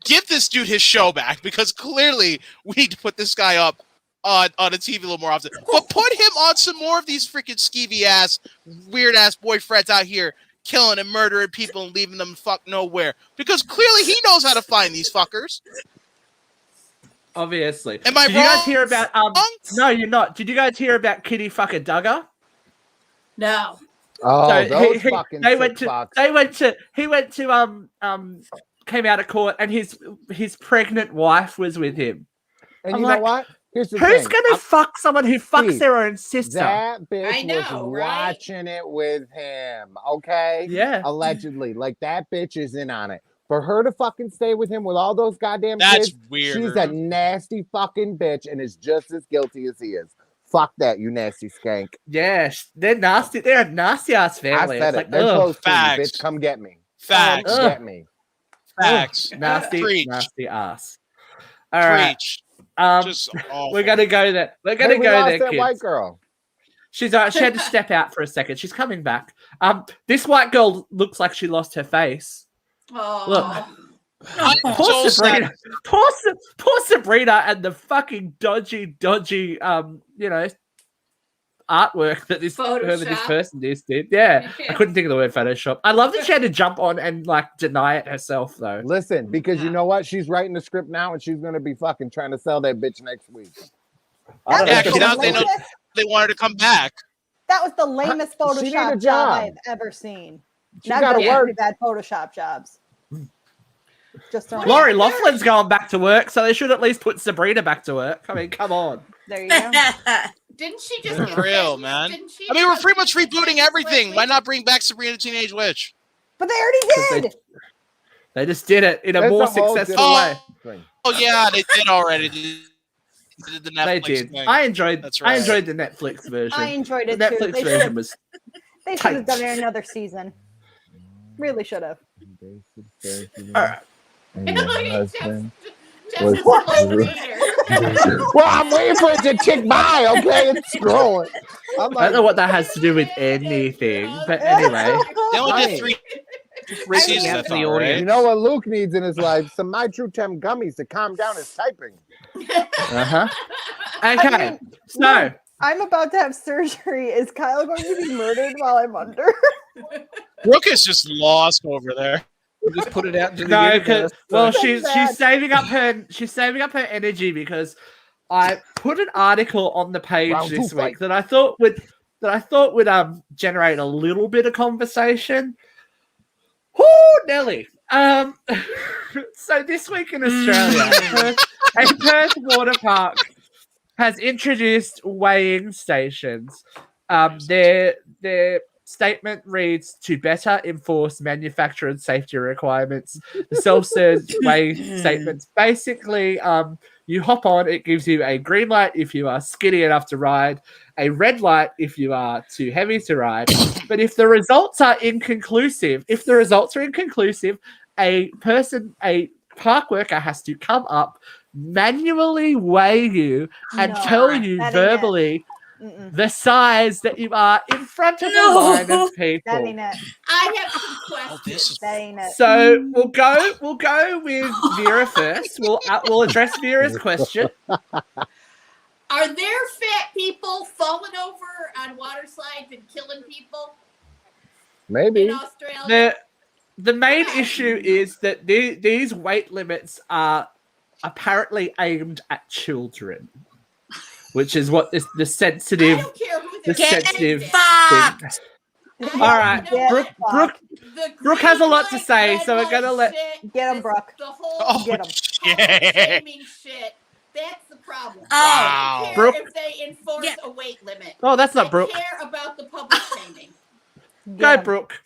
give this dude his show back because clearly we need to put this guy up on a TV a little more often. But put him on some more of these freaking skeevy ass, weird ass boyfriends out here killing and murdering people and leaving them fuck nowhere because clearly he knows how to find these fuckers. Obviously. Am I Did you guys wrong? hear about No, you're not. Did you guys hear about Kitty fucking Duggar? No. Oh, So those fucking they went sick to fucks. he went to came out of court and his pregnant wife was with him. And I'm you like, know what? Here's the Who's thing. gonna fuck someone who fucks Steve, their own sister? That bitch I know, was right? watching it with him. Okay. Yeah. Allegedly, like that bitch is in on it. For her to fucking stay with him with all those goddamn That's kids, weird. she's a nasty fucking bitch and is just as guilty as he is. Fuck that, you nasty skank. Yeah, they're nasty. They're a nasty ass family. I said It's it. like, They're ugh, close to me, Facts. bitch. Come get me. Facts. Come get me. Facts. nasty, Preach. nasty ass. All right, Preach. um, Just awful. we're gonna go there. We're Hey, gonna we go lost there, that kids. white girl. She had to step out for a second. She's coming back. This white girl looks like she lost her face. Oh. Look. I'm Poor so Sabrina. sad. Poor Sabrina and the fucking dodgy, artwork that whoever this Photoshop. person did. Yeah, I couldn't think of the word Photoshop. I love that she had to jump on and like deny it herself though. Listen, because you know what? She's writing the script now and she's gonna be fucking trying to sell that bitch next week. I don't Yeah, know. because now they know they want her to come back. That was the lamest She need a Photoshop job job. I've ever seen. She Now gotta those work. pretty bad Photoshop jobs. Just throwing Lori it. Laughlin's going back to work, so they should at least put Sabrina back to work. I mean, come on. There you go. Didn't she just For real, man. Didn't she I mean, we're just- pretty much rebooting everything. Why not bring back Sabrina the Teenage Witch? But they already did. They just did it in a It's more a whole successful different- way. Thing. Oh yeah, they did already. They did the Netflix They did. thing. I enjoyed. That's I right. enjoyed the Netflix version. I enjoyed The it too. Netflix They version should was. have tight. done it another season. Really should have. All right. And Look your at husband Jeff was- is a slow reader. Well, I'm waiting for it to tick by, okay? It's scrolling. I'm I don't like, know what that has to do with anything, but anyway. They only Right. did 3 Reaching seasons. out I to thought, the right? audience. you know what Luke needs in his life? Some My True Tem gummies to calm down his typing. Okay. I mean, So I'm about to have surgery. Is Kyle going to be murdered while I'm under? Brooke is just lost over there. Just put it out to the no, universe. well, So she's bad. saving up her energy because I put an article on the page Round this two week fight. that I thought would generate a little bit of conversation. Whoo, Nelly. So this week in Australia, a Perth water park has introduced weighing stations. Their statement reads, to better enforce manufacturer and safety requirements. The self-serve weigh statements basically, you hop on, it gives you a green light if you are skinny enough to ride, a red light if you are too heavy to ride. But if the results are inconclusive, a park worker has to come up, manually weigh you, and No, tell you that ain't it. verbally the size that you are in front of a line of people. That ain't it. I have some Oh, questions. this is That ain't it. So we'll go with Vera first. We'll address Vera's question. Are there fat people falling over on water slides and killing people in Maybe. Australia? The main issue is that these weight limits are apparently aimed at children, which is what the I sensitive don't care who the they're Get sensitive fucked. thing. All right, Brooke has a lot to say, so we're gonna let- Get 'em, Brooke. The whole Oh, Get 'em. shit. shaming shit. That's the problem. Oh. I don't care Brooke- if they enforce Yeah. a weight limit. Oh, that's I not Brooke. care about the public shaming. Go, Get 'em. Brooke.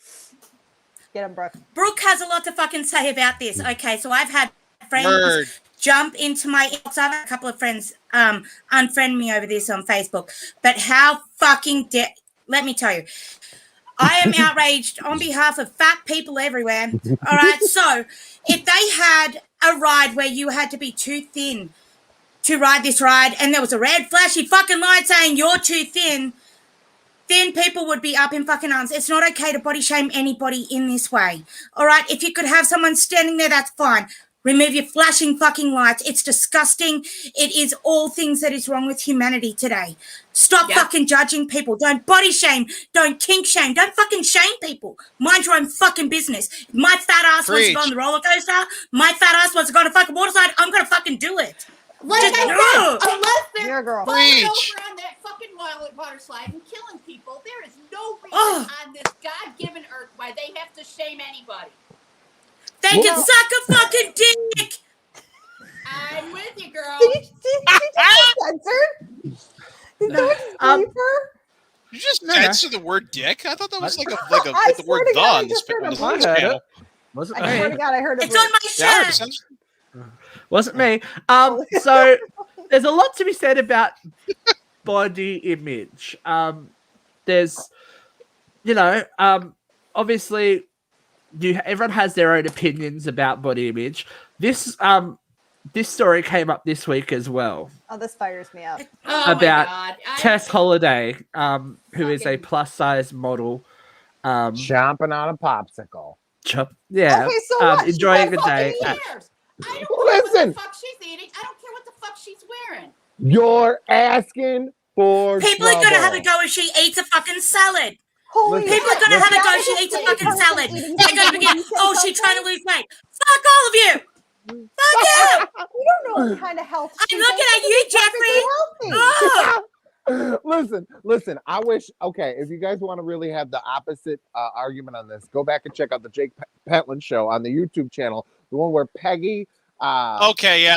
Get him, Brooke. Brooke has a lot to fucking say about this. Okay, so I've had friends Word. jump into my inbox. I've had a couple of friends unfriend me over this on Facebook. But how fucking let me tell you, I am outraged on behalf of fat people everywhere. All right, so if they had a ride where you had to be too thin to ride this ride, and there was a red flashy fucking light saying you're too thin, then people would be up in fucking arms. It's not okay to body shame anybody in this way. All right, if you could have someone standing there, that's fine. Remove your flashing fucking lights. It's disgusting. It is all things that is wrong with humanity today. Stop fucking judging people. Don't body shame. Don't kink shame. Don't fucking shame people. Mind your own fucking business. If my fat ass wants to go on the roller coaster, my fat ass wants to go on a fucking water slide, I'm going to fucking do it. Like Just I do said, it. unless You're they're a girl. falling Preach. over on that fucking water slide and killing people, there is no reason Ugh. on this God-given earth why they have to shame anybody. They can suck a fucking dick. I'm with you, girl. Did you just censored? Is that flavor? You just No. censor the word dick? I thought that was like I the swear word to the God, I on this just heard on a this voice. channel. Wasn't I swear to me. God, I heard it. It's on my Yeah, shirt. Wasn't me. So there's a lot to be said about body image. There's, obviously, everyone has their own opinions about body image. This story came up this week as well. Oh, this fires me up. Oh About my God. Tess Holiday, who is a Fucking- plus-size model. Chomping on a popsicle. Yeah, Okay, so what? She enjoying the got day. Who cares? I don't care what Listen. the fuck she's eating. I don't care what the fuck she's wearing. You're asking for People are gonna have a trouble. go if she eats a fucking salad. Holy Listen, People are gonna have a go if she eats a fucking salad. They're gonna begin, oh, she's trying to lose weight. Fuck all of you. Fuck you. We don't know what kind of health. I'm looking at you, Jeffrey. Oh. Listen, I wish, okay, if you guys want to really have the opposite argument on this, go back and check out the Jake Pentland show on the YouTube channel, the one where Peggy Okay, yeah.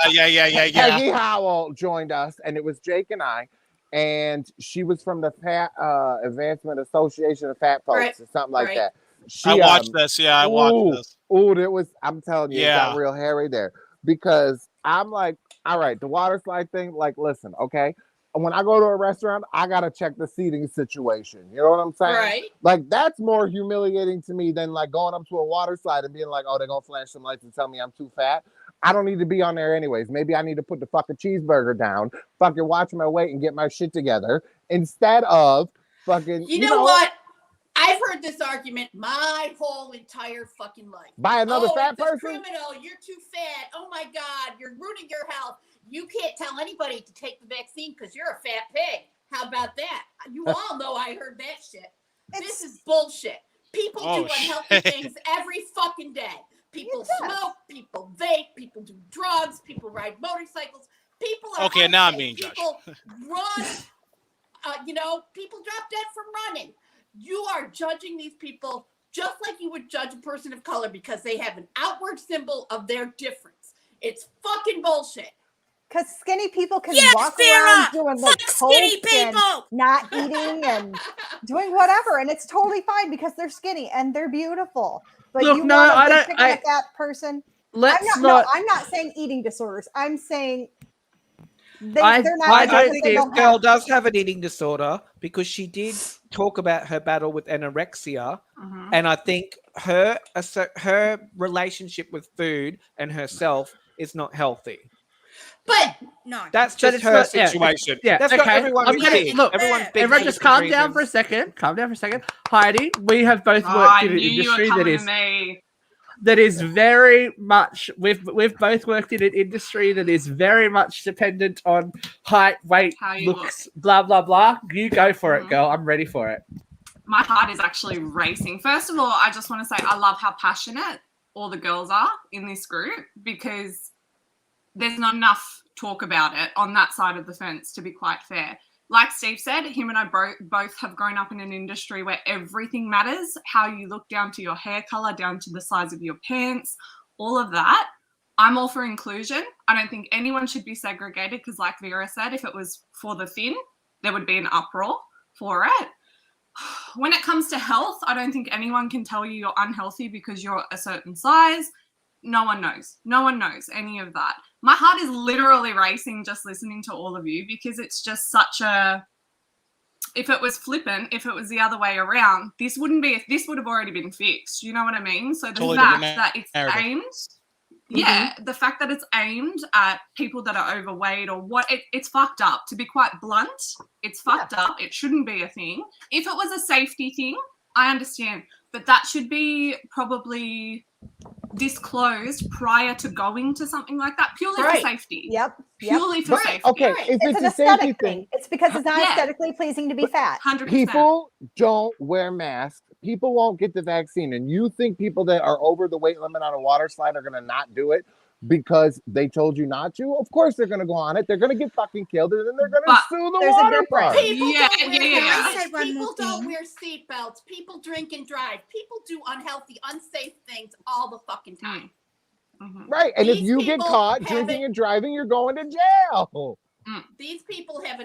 Peggy Howell joined us, and it was Jake and I, and she was from the Fat Advancement Association of Fat Folks, Right. or something like Right. that. I watched this. Yeah, I watched this. Ooh, it was, I'm telling you, it Yeah. got real hairy there, because I'm like, all right, the water slide thing, like, listen, okay, when I go to a restaurant, I gotta check the seating situation. You know what I'm saying? Right. Like, that's more humiliating to me than like going up to a water slide and being like, oh, they're gonna flash some lights and tell me I'm too fat. I don't need to be on there anyways. Maybe I need to put the fucking cheeseburger down, fucking watch my weight and get my shit together instead of fucking, You know what? I've heard this argument my whole entire fucking life. by another fat it's person. criminal. You're too fat. Oh my God, you're ruining your health. You can't tell anybody to take the vaccine because you're a fat pig. How about that? You all know I heard that shit. This is bullshit. People do unhealthy shit. things every fucking day. People smoke, people vape, people do drugs, people ride motorcycles. People are Okay, now I'm unsafe. being judged. People run. People drop dead from running. You are judging these people just like you would judge a person of color because they have an outward symbol of their difference. It's fucking bullshit. Because skinny people can Yes, walk Vera! around doing like Fuck skinny coke and people! not eating and doing whatever, and it's totally fine because they're skinny and they're beautiful. But Look, you no, want I to don't- pick on a fat person. Let's I'm not. I'm not saying eating disorders. I'm saying I they're not. I because don't they think don't this girl have- does have an eating disorder because she did talk about her battle with anorexia, Mhm. and I think her relationship with food and herself is not healthy. But No. That's But just it's her not- yeah, situation. yeah, That's not okay. everyone's I'm gonna- big. look, Everyone's big. Everyone for just different calm down for a reasons. second. Calm down for a second. Heidi, we have both Oh, worked I in an knew you were industry that coming is to me. very much we've both worked in an industry that is very much dependent on height, weight, How you looks, blah blah blah. You go for it, Mhm. girl. I'm ready for it. My heart is actually racing. First of all, I just want to say I love how passionate all the girls are in this group because there's not enough talk about it on that side of the fence, to be quite fair. Like Steve said, him and I both have grown up in an industry where everything matters, how you look down to your hair color, down to the size of your pants, all of that. I'm all for inclusion. I don't think anyone should be segregated because like Vera said, if it was for the thin, there would be an uproar for it. When it comes to health, I don't think anyone can tell you you're unhealthy because you're a certain size. No one knows. No one knows any of that. My heart is literally racing just listening to all of you because it's just such a, if it was flippant, if it was the other way around, this would have already been fixed. You know what I mean? So the Totally fact different that it's narrative. aimed, yeah, the fact that it's aimed at people that are overweight or what, it's fucked up. To be quite blunt, it's fucked up. It shouldn't be a thing. If it was a safety thing, I understand, but that should be probably disclosed prior to going to something like that, purely Right. for safety. Yep. Purely for Right. safety. Okay, Right. if It's it's an a safety aesthetic thing, thing. It's because it's not Yeah. aesthetically pleasing to be fat. 100%. people don't wear masks. People won't get the vaccine. And you think people that are over the weight limit on a water slide are going to not do it because they told you not to? Of course they're going to go on it. They're going to get fucking killed and then they're going to But sue the there's a water difference. park. people Yeah, don't wear yeah. helmets. Say one more People don't thing. wear seatbelts. People drink and drive. People do unhealthy, unsafe things all the fucking time. Mhm. Right. And if These you get people caught have drinking it- and driving, you're going to jail. These people have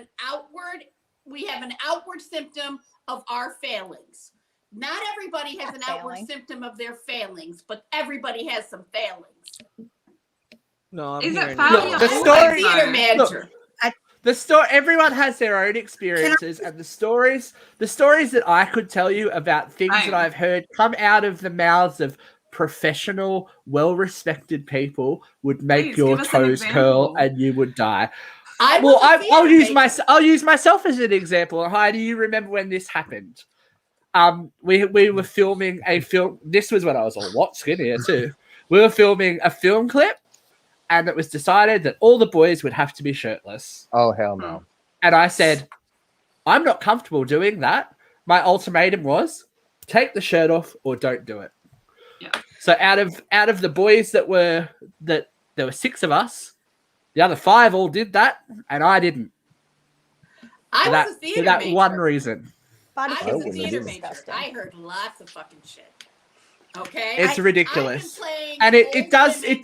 we have an outward symptom of our failings. Not everybody has an outward Failing. symptom of their failings, but everybody has some failings. No, I'm Is it hearing failure Look, the always, story- Theater though? manager. The story. Everyone has their own experiences, and the stories that I could tell you about things Same. that I've heard come out of the mouths of professional, well-respected people would make Please, your give us an toes curl example. and you would die. I was Well, a I'll theater use major. I'll use myself as an example. Heidi, you remember when this happened? We were filming a film. This was when I was a lot skinnier too. We were filming a film clip, and it was decided that all the boys would have to be shirtless. Oh hell no. And I said, I'm not comfortable doing that. My ultimatum was, take the shirt off or don't do it. Yeah. So out of the boys that there were 6 of us, the other 5 all did that, and I didn't. I For was that, a for theater that major. one reason. Body I shaming was a is theater major. disgusting. I heard lots of fucking shit. Okay, It's I've ridiculous. been playing And old it does women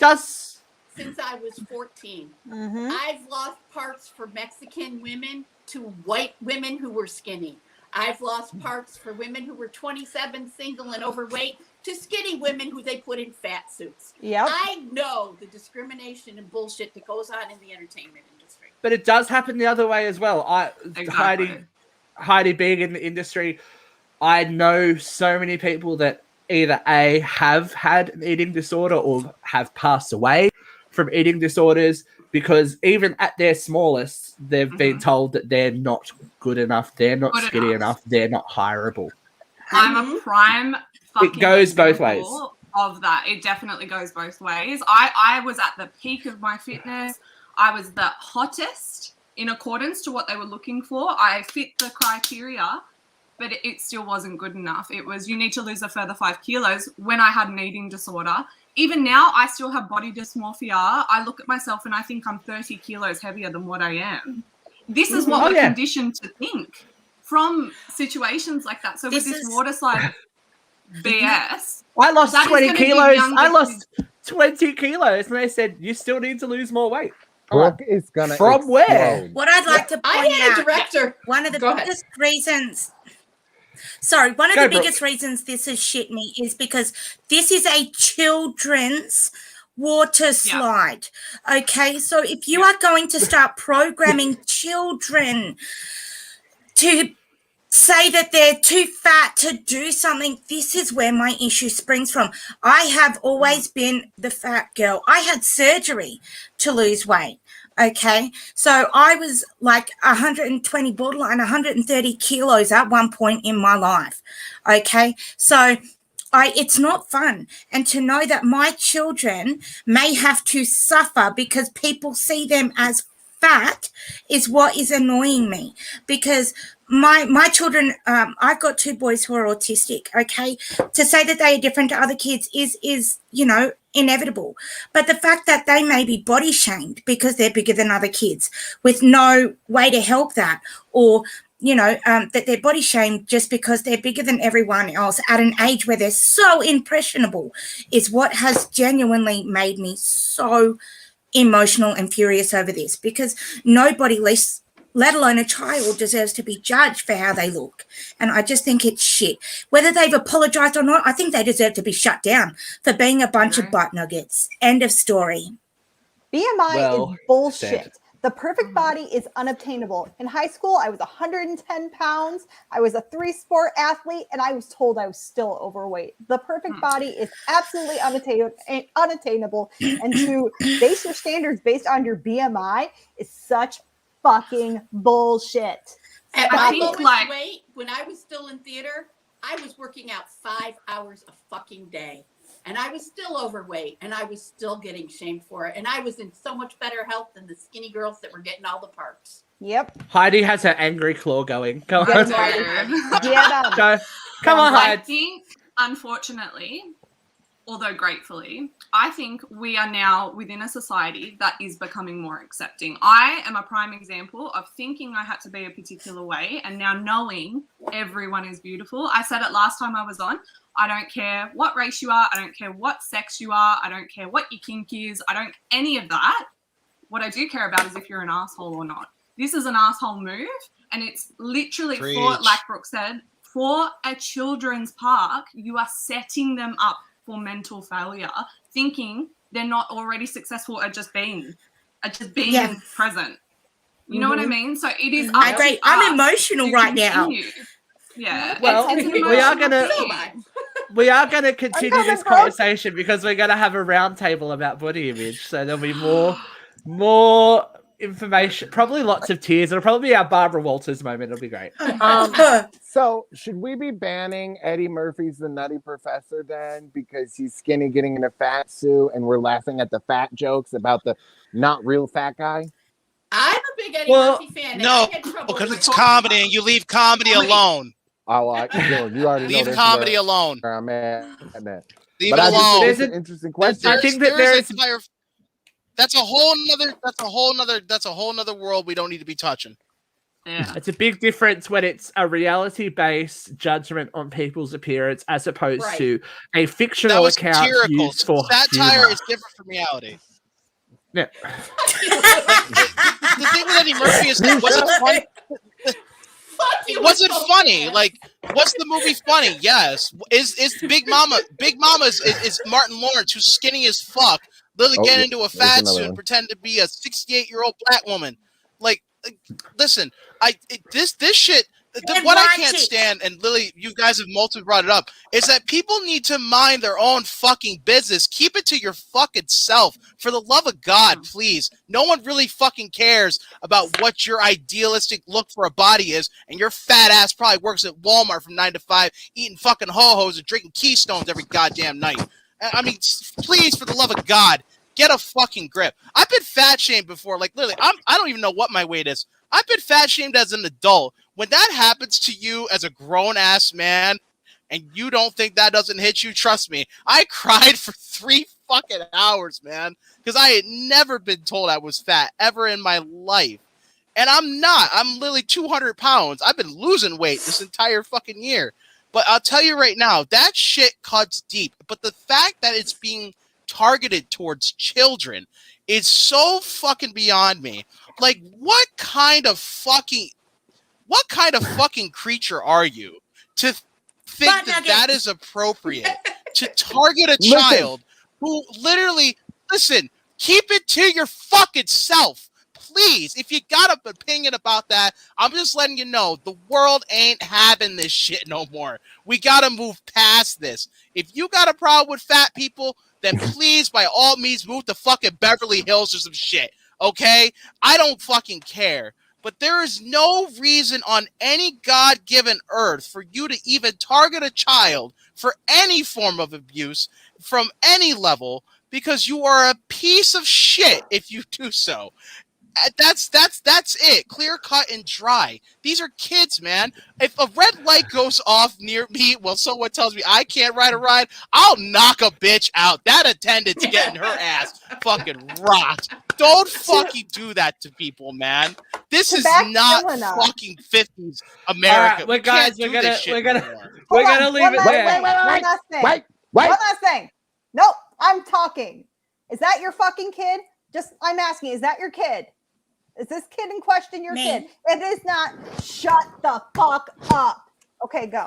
since I was 14. Mhm. I've lost parts for Mexican women to white women who were skinny. I've lost parts for women who were 27, single, and overweight to skinny women who they put in fat suits. Yep. I know the discrimination and bullshit that goes on in the entertainment industry. But it does happen the other way as well. Exactly. Heidi being in the industry, I know so many people that either A, have had an eating disorder or have passed away from eating disorders because even at their smallest, they've been told that they're not good enough, they're not Good skinny enough. enough, they're not hireable. I'm a prime fucking goes both example of that. It definitely goes both ways. I was at the peak of my fitness. I was the hottest in accordance to what they were looking for. I fit the criteria, but it still wasn't good enough. It was, you need to lose a further 5 kilos when I had an eating disorder. Even now, I still have body dysmorphia. I look at myself and I think I'm 30 kilos heavier than what I am. This is what we're conditioned to think from situations like that. So with this waterside BS, I lost that is 20 gonna give kilos. young I kids- lost 20 kilos, and they said, you still need to lose more weight. Brooke is gonna From explode. where? What I'd like to I point had a out, director. one of the Go ahead. biggest reasons. Sorry, one of Go, the Brooke. biggest reasons this has shit me is because this is a children's water slide. Okay, so if you are going to start programming children to say that they're too fat to do something, this is where my issue springs from. I have always been the fat girl. I had surgery to lose weight. Okay, so I was like 120, borderline 130 kilos at one point in my life. Okay, so it's not fun. And to know that my children may have to suffer because people see them as fat is what is annoying me. Because my children, I've got 2 boys who are autistic. Okay, to say that they are different to other kids is inevitable. But the fact that they may be body shamed because they're bigger than other kids with no way to help that, or that they're body shamed just because they're bigger than everyone else at an age where they're so impressionable, is what has genuinely made me so emotional and furious over this, because nobody, let alone a child, deserves to be judged for how they look. And I just think it's shit. Whether they've apologized or not, I think they deserve to be shut down for being a bunch of butt nuggets. End of story. BMI is bullshit. said. The perfect body is unobtainable. In high school, I was 110 pounds. I was a 3-sport athlete, and I was told I was still overweight. The perfect body is absolutely unattainable. And to base your standards based on your BMI is such fucking bullshit. At I my think, lowest like- weight, when I was still in theater, I was working out 5 hours a fucking day. And I was still overweight, and I was still getting shamed for it. And I was in so much better health than the skinny girls that were getting all the parts. Yep. Heidi has her angry claw going. Go Get on. 'em, Heidi. Get 'em. Go. Come on, I Heidi. think, unfortunately, although gratefully, I think we are now within a society that is becoming more accepting. I am a prime example of thinking I had to be a particular way and now knowing everyone is beautiful. I said it last time I was on. I don't care what race you are. I don't care what sex you are. I don't care what your kink is. I don't any of that. What I do care about is if you're an asshole or not. This is an asshole move, and it's literally for, Preach. like Brooke said, for a children's park, you are setting them up for mental failure, thinking they're not already successful at just being present. You know what I mean? So it is. I agree. I'm emotional right now. Yeah. Well, it's we are gonna thing. we are gonna continue coming, this Brooke. conversation because we're gonna have a round table about body image. So there'll be more information. Probably lots of tears. It'll probably be our Barbara Walters moment. It'll be great. So should we be banning Eddie Murphy's The Nutty Professor then because he's skinny getting in a fat suit and we're laughing at the fat jokes about the not real fat guy? I'm a big Eddie Murphy fan. No, because it's comedy and you leave comedy alone. Oh, Dylan, you already know Leave this comedy where alone. I'm at that. Leave But it I just alone. think it's an interesting question. I think that there's that's a whole nother world we don't need to be touching. Yeah. It's a big difference when it's a reality-based judgment on people's appearance as opposed to a That fictional was account satirical. used for Satire humor. is different from reality. Yeah. The thing with Eddie Murphy is that wasn't funny. It wasn't funny. Like, what's the movie funny? Yes. Is Big Mama? Big Mama is Martin Lawrence, who's skinny as fuck, literally get into a fat suit and pretend to be a 68-year-old black woman. Like, listen, this shit. What I can't stand, and Lily, you guys have multiple brought it up, is that people need to mind their own fucking business. Keep it to your fucking self. For the love of God, please. No one really fucking cares about what your idealistic look for a body is, and your fat ass probably works at Walmart from 9 to 5, eating fucking ho-hos and drinking Keystones every goddamn night. I mean, please, for the love of God, get a fucking grip. I've been fat shamed before. Like, literally, I don't even know what my weight is. I've been fat shamed as an adult. When that happens to you as a grown-ass man and you don't think that doesn't hit you, trust me, I cried for 3 fucking hours, man, because I had never been told I was fat ever in my life. And I'm not. I'm literally 200 pounds. I've been losing weight this entire fucking year. But I'll tell you right now, that shit cuts deep. But the fact that it's being targeted towards children is so fucking beyond me. Like, what kind of fucking creature are you to think that is appropriate to target a child who literally, listen, keep it to your fucking self. Please, if you got an opinion about that, I'm just letting you know the world ain't having this shit no more. We gotta move past this. If you got a problem with fat people, then please, by all means, move to fucking Beverly Hills or some shit. Okay? I don't fucking care. But there is no reason on any God-given earth for you to even target a child for any form of abuse from any level, because you are a piece of shit if you do so. That's it. Clear cut and dry. These are kids, man. If a red light goes off near me, well, someone tells me I can't ride a ride, I'll knock a bitch out. That attendant's getting her ass fucking rocked. Don't fucking do that to people, man. This is not fucking 50s America. All right, guys, we're gonna leave it there. One last thing. One last thing. Nope, I'm talking. Is that your fucking kid? I'm asking, is that your kid? Is this kid in question your kid? It is not. Shut the fuck up. Okay, go.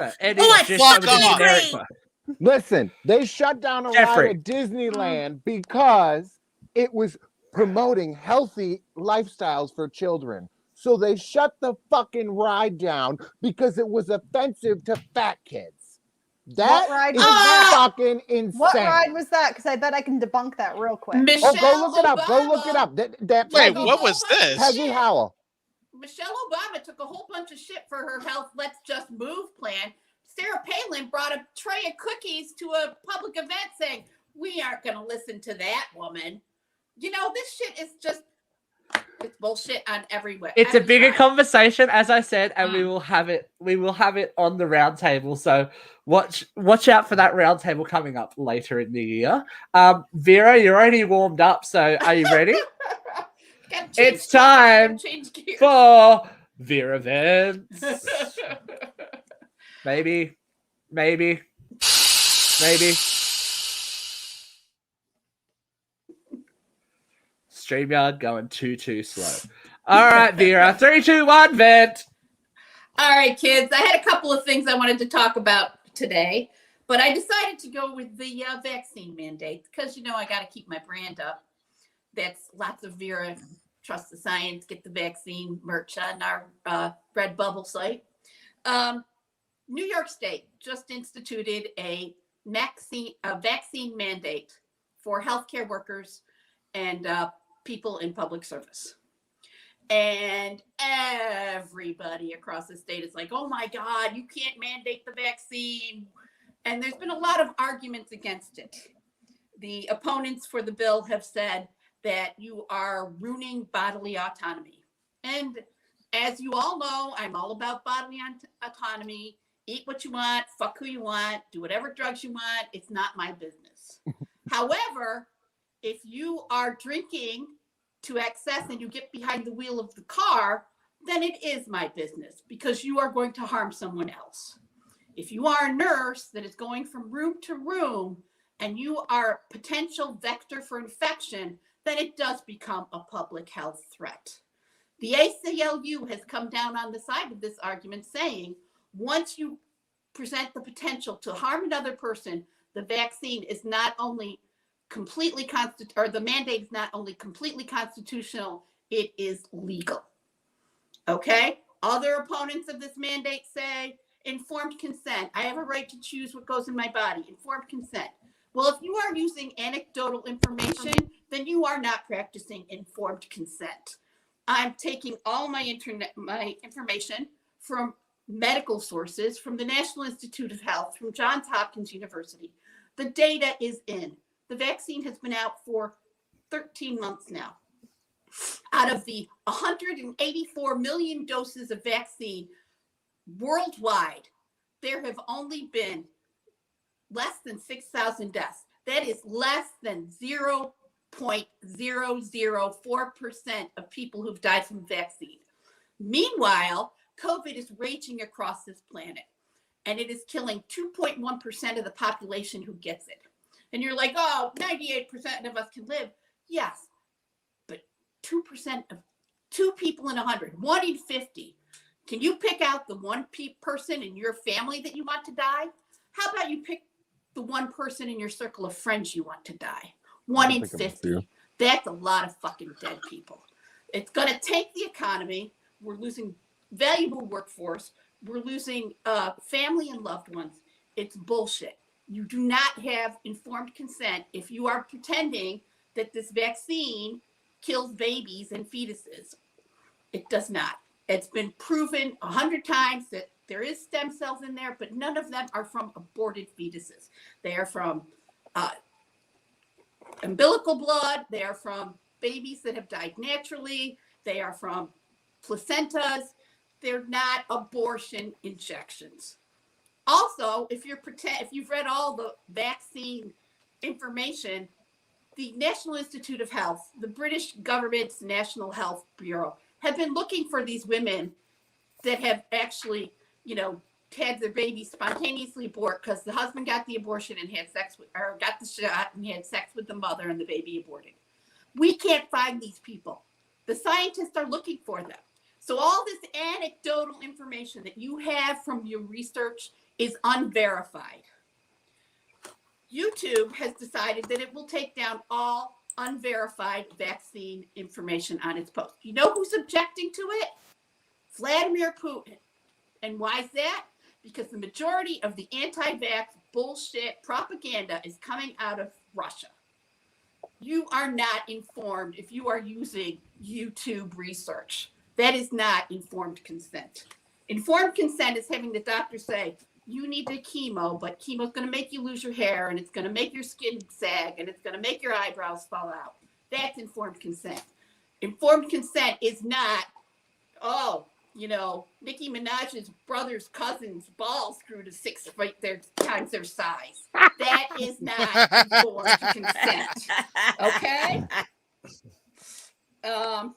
Listen, they shut down a ride at Disneyland because it was promoting healthy lifestyles for children. So they shut the fucking ride down because it was offensive to fat kids. That is fucking insane. What ride was that? Because I bet I can debunk that real quick. Go look it up. Go look it up. Wait, what was this? Peggy Howell. Michelle Obama took a whole bunch of shit for her health Let's Just Move plan. Sarah Palin brought a tray of cookies to a public event saying, we aren't going to listen to that woman. You know, this shit is just, it's bullshit on everywhere. It's a bigger conversation, as I said, and we will have it on the round table. So watch out for that round table coming up later in the year. Vera, you're already warmed up, so are you ready? It's time for Vera Events. Maybe. StreamYard going too slow. All right, Vera. 3, 2, 1, vent. All right, kids. I had a couple of things I wanted to talk about today, but I decided to go with the vaccine mandate because, I got to keep my brand up. That's lots of Vera, Trust the Science, Get the Vaccine merch on our Redbubble site. New York State just instituted a vaccine mandate for healthcare workers and people in public service. And everybody across the state is like, oh my God, you can't mandate the vaccine. And there's been a lot of arguments against it. The opponents for the bill have said that you are ruining bodily autonomy. And as you all know, I'm all about bodily autonomy. Eat what you want, fuck who you want, do whatever drugs you want. It's not my business. However, if you are drinking to excess and you get behind the wheel of the car, then it is my business because you are going to harm someone else. If you are a nurse that is going from room to room and you are a potential vector for infection, then it does become a public health threat. The ACLU has come down on the side of this argument saying, once you present the potential to harm another person, the vaccine is not only the mandate is not only completely constitutional, it is legal. Okay? Other opponents of this mandate say informed consent. I have a right to choose what goes in my body. Informed consent. Well, if you are using anecdotal information, then you are not practicing informed consent. I'm taking all my information from medical sources, from the National Institute of Health, from Johns Hopkins University. The data is in. The vaccine has been out for 13 months now. Out of the 184 million doses of vaccine worldwide, there have only been less than 6,000 deaths. That is less than 0.004% of people who've died from vaccine. Meanwhile, COVID is raging across this planet, and it is killing 2.1% of the population who gets it. And you're like, oh, 98% of us can live. Yes, but 2% of 2 people in 100, 1 in 50. Can you pick out the one person in your family that you want to die? How about you pick the one person in your circle of friends you want to die? 1 in 50. That's a lot of fucking dead people. It's going to take the economy. We're losing valuable workforce. We're losing family and loved ones. It's bullshit. You do not have informed consent if you are pretending that this vaccine kills babies and fetuses. It does not. It's been proven 100 times that there is stem cells in there, but none of them are from aborted fetuses. They are from umbilical blood. They are from babies that have died naturally. They are from placentas. They're not abortion injections. Also, if you've read all the vaccine information, the National Institute of Health, the British government's National Health Bureau, have been looking for these women that have actually, had their baby spontaneously abort because the husband got the abortion and got the shot and had sex with the mother and the baby aborted. We can't find these people. The scientists are looking for them. So all this anecdotal information that you have from your research is unverified. YouTube has decided that it will take down all unverified vaccine information on its post. You know who's objecting to it? Vladimir Putin. And why is that? Because the majority of the anti-vax bullshit propaganda is coming out of Russia. You are not informed if you are using YouTube research. That is not informed consent. Informed consent is having the doctor say, you need the chemo, but chemo is going to make you lose your hair, and it's going to make your skin sag, and it's going to make your eyebrows fall out. That's informed consent. Informed consent is not, Nicki Minaj's brother's cousin's balls grew to 6 times their size. That is not informed consent. Okay? The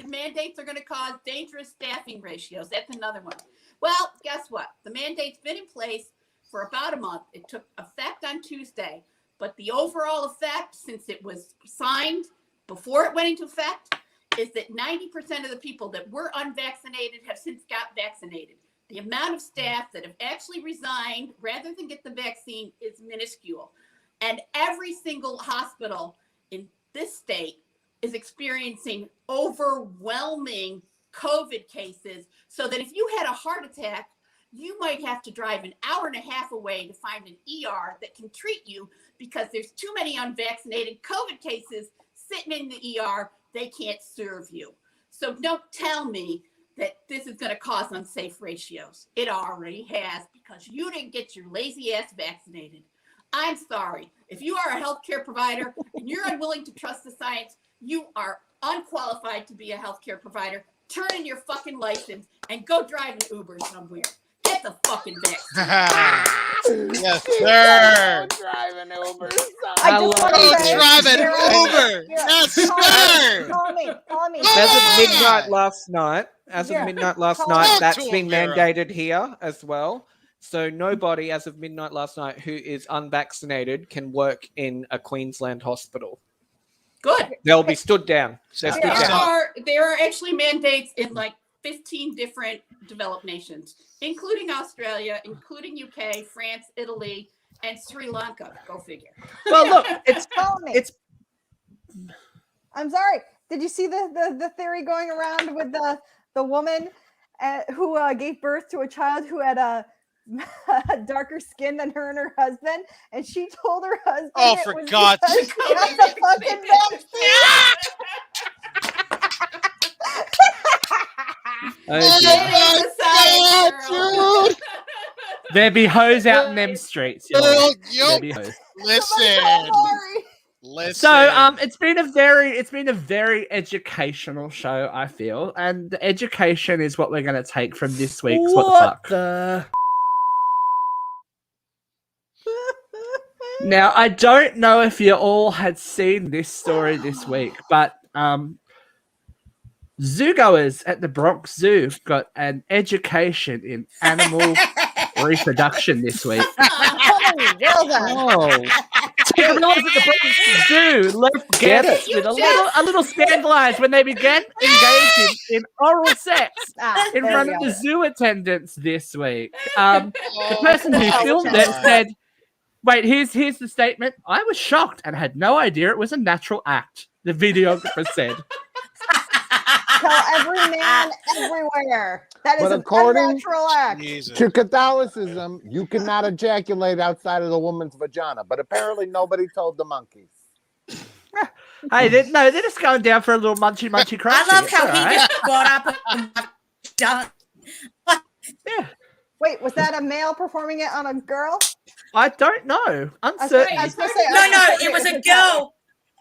mandates are going to cause dangerous staffing ratios. That's another one. Well, guess what? The mandate's been in place for about a month. It took effect on Tuesday, but the overall effect, since it was signed before it went into effect, is that 90% of the people that were unvaccinated have since got vaccinated. The amount of staff that have actually resigned rather than get the vaccine is minuscule. And every single hospital in this state is experiencing overwhelming COVID cases, so that if you had a heart attack, you might have to drive an hour and a half away to find an ER that can treat you because there's too many unvaccinated COVID cases sitting in the ER. They can't serve you. So don't tell me that this is going to cause unsafe ratios. It already has, because you didn't get your lazy ass vaccinated. I'm sorry. If you are a healthcare provider and you're unwilling to trust the science, you are unqualified to be a healthcare provider. Turn in your fucking license and go drive an Uber somewhere. Get the fucking vaccine. Yes, sir. Driving Uber. I just want Go to say, drive an Vera, Uber. Vera, Yes, sir. Call me. As of midnight last night, that's to been him, Vera. mandated here as well. So nobody as of midnight last night who is unvaccinated can work in a Queensland hospital. Good. They'll be stood down. They're stood Yeah. down. There are actually mandates in like 15 different developed nations, including Australia, including UK, France, Italy, and Sri Lanka. Go figure. Well, look, it's Call me. it's I'm sorry. Did you see the theory going around with the woman who gave birth to a child who had a darker skin than her and her husband, and she told her husband, Oh, it for was God's because sake. she got the fucking oh, dude. there be hoes out in them streets. You know. Yup. There be hoes. Listen. Listen. So it's been a very educational show, I feel, and the education is what we're going to take from this week's What the Fuck. Now, I don't know if you all had seen this story this week, but zoogoers at the Bronx Zoo got an education in animal reproduction this week. well done. Gorillas at the Bronx Zoo left guests with a little scandalized when they began engaging in oral sex in there front we of go. the zoo attendants this week. The person who filmed it said, "Wait, here's the statement. I was shocked and had no idea it was a natural act." The videographer said. Tell every man everywhere. That is But an according unnatural act. Jesus. To Catholicism, you cannot ejaculate outside of the woman's vagina, but apparently nobody told the monkeys. Hey, they're just going down for a little munchy I crunchy. love It's how all he right. just got up and done. Yeah. Wait, was that a male performing it on a girl? I don't know. I was Uncertain. gonna say, No, I it was a girl.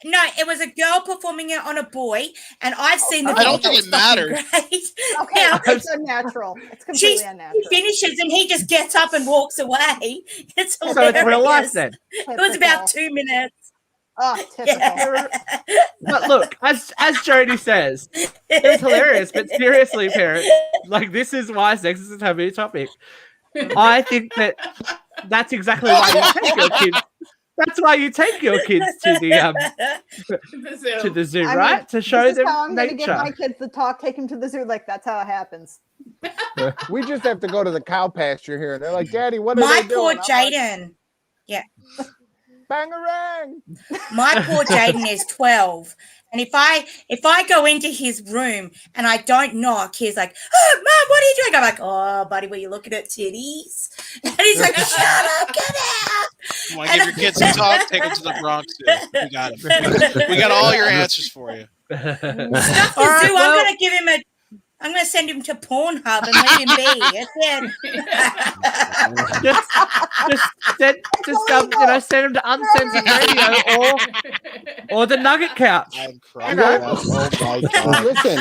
No, it was a girl performing it on a boy, and I've seen the I don't video. think It's it mattered. fucking great. Okay, Yeah. it's unnatural. It's completely She unnatural. finishes and he just gets up and walks away. It's hilarious. So it's real life then. It was about 2 minutes. Oh, typical. Yeah. But look, as Jody says, it was hilarious. But seriously, parents, like this is why sex is a taboo topic. I think that's exactly why you take your kids. That's why you take your kids to the zoo, I mean, right? To show this is them how I'm gonna get my nature. kids to talk, take them to the zoo. Like that's how it happens. We just have to go to the cow pasture here, and they're like, "Daddy, what are My they poor doing?" I'm like, Jaden. Yeah. Bangarang! My poor Jaden is 12. And if I go into his room and I don't knock, he's like, "Oh, Mom, what are you doing?" I'm like, "Oh, buddy, were you looking at titties?" And he's like, "Shut up, get out." You want to give your kids a talk? Take them to the Bronx Zoo. We got it. We got all your answers for you. Stuff the All right, zoo. well- I'm gonna send him to Pornhub and let him be. just send them to Uncensored Radio or the Nugget Couch. I'm crying. Yeah. Oh my God. Listen,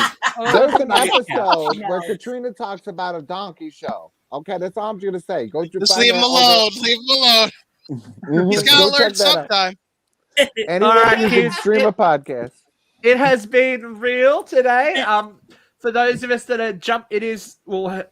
there's an episode No. where Katrina talks about a donkey show. Okay, that's all I'm going to say. Go to Just leave him alone. Leave him alone. He's got to learn sometime. Anyway, All right, you can kids. stream a podcast. It has been real today. For those of us that are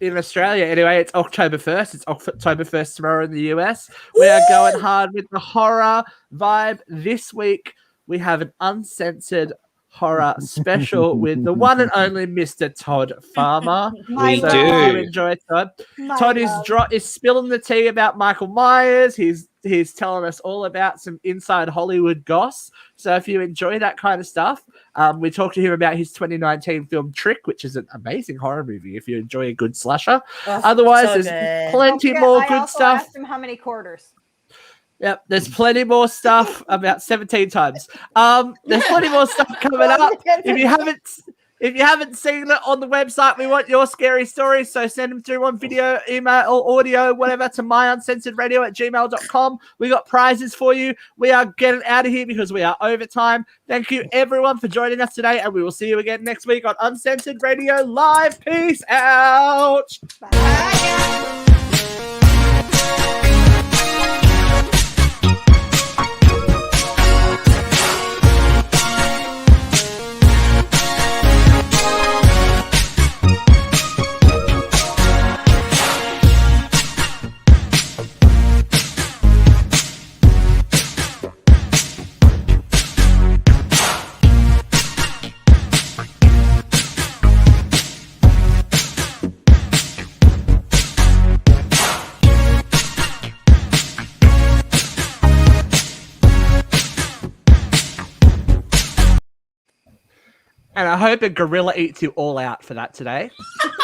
in Australia anyway, it's October 1st. It's October 1st tomorrow in the US. We are going hard with the horror vibe. This week, we have an uncensored horror special with the one and only Mr. Todd Farmer. My So do. if you enjoy Todd. My Todd love. is spilling the tea about Michael Myers. He's telling us all about some inside Hollywood goss. So if you enjoy that kind of stuff, we talked to him about his 2019 film Trick, which is an amazing horror movie if you enjoy a good slasher. Oh, Otherwise, so there's good. plenty Don't more forget, I good also stuff. asked him how many quarters. Yep, there's plenty more stuff about 17 times. There's plenty more stuff coming up. If you haven't seen it on the website, we want your scary stories. So send them through on video, email, or audio, whatever, to myuncensoredradio@gmail.com. We got prizes for you. We are getting out of here because we are over time. Thank you, everyone, for joining us today, and we will see you again next week on Uncensored Radio Live. Peace out. Bye. And I hope a gorilla eats you all out for that today.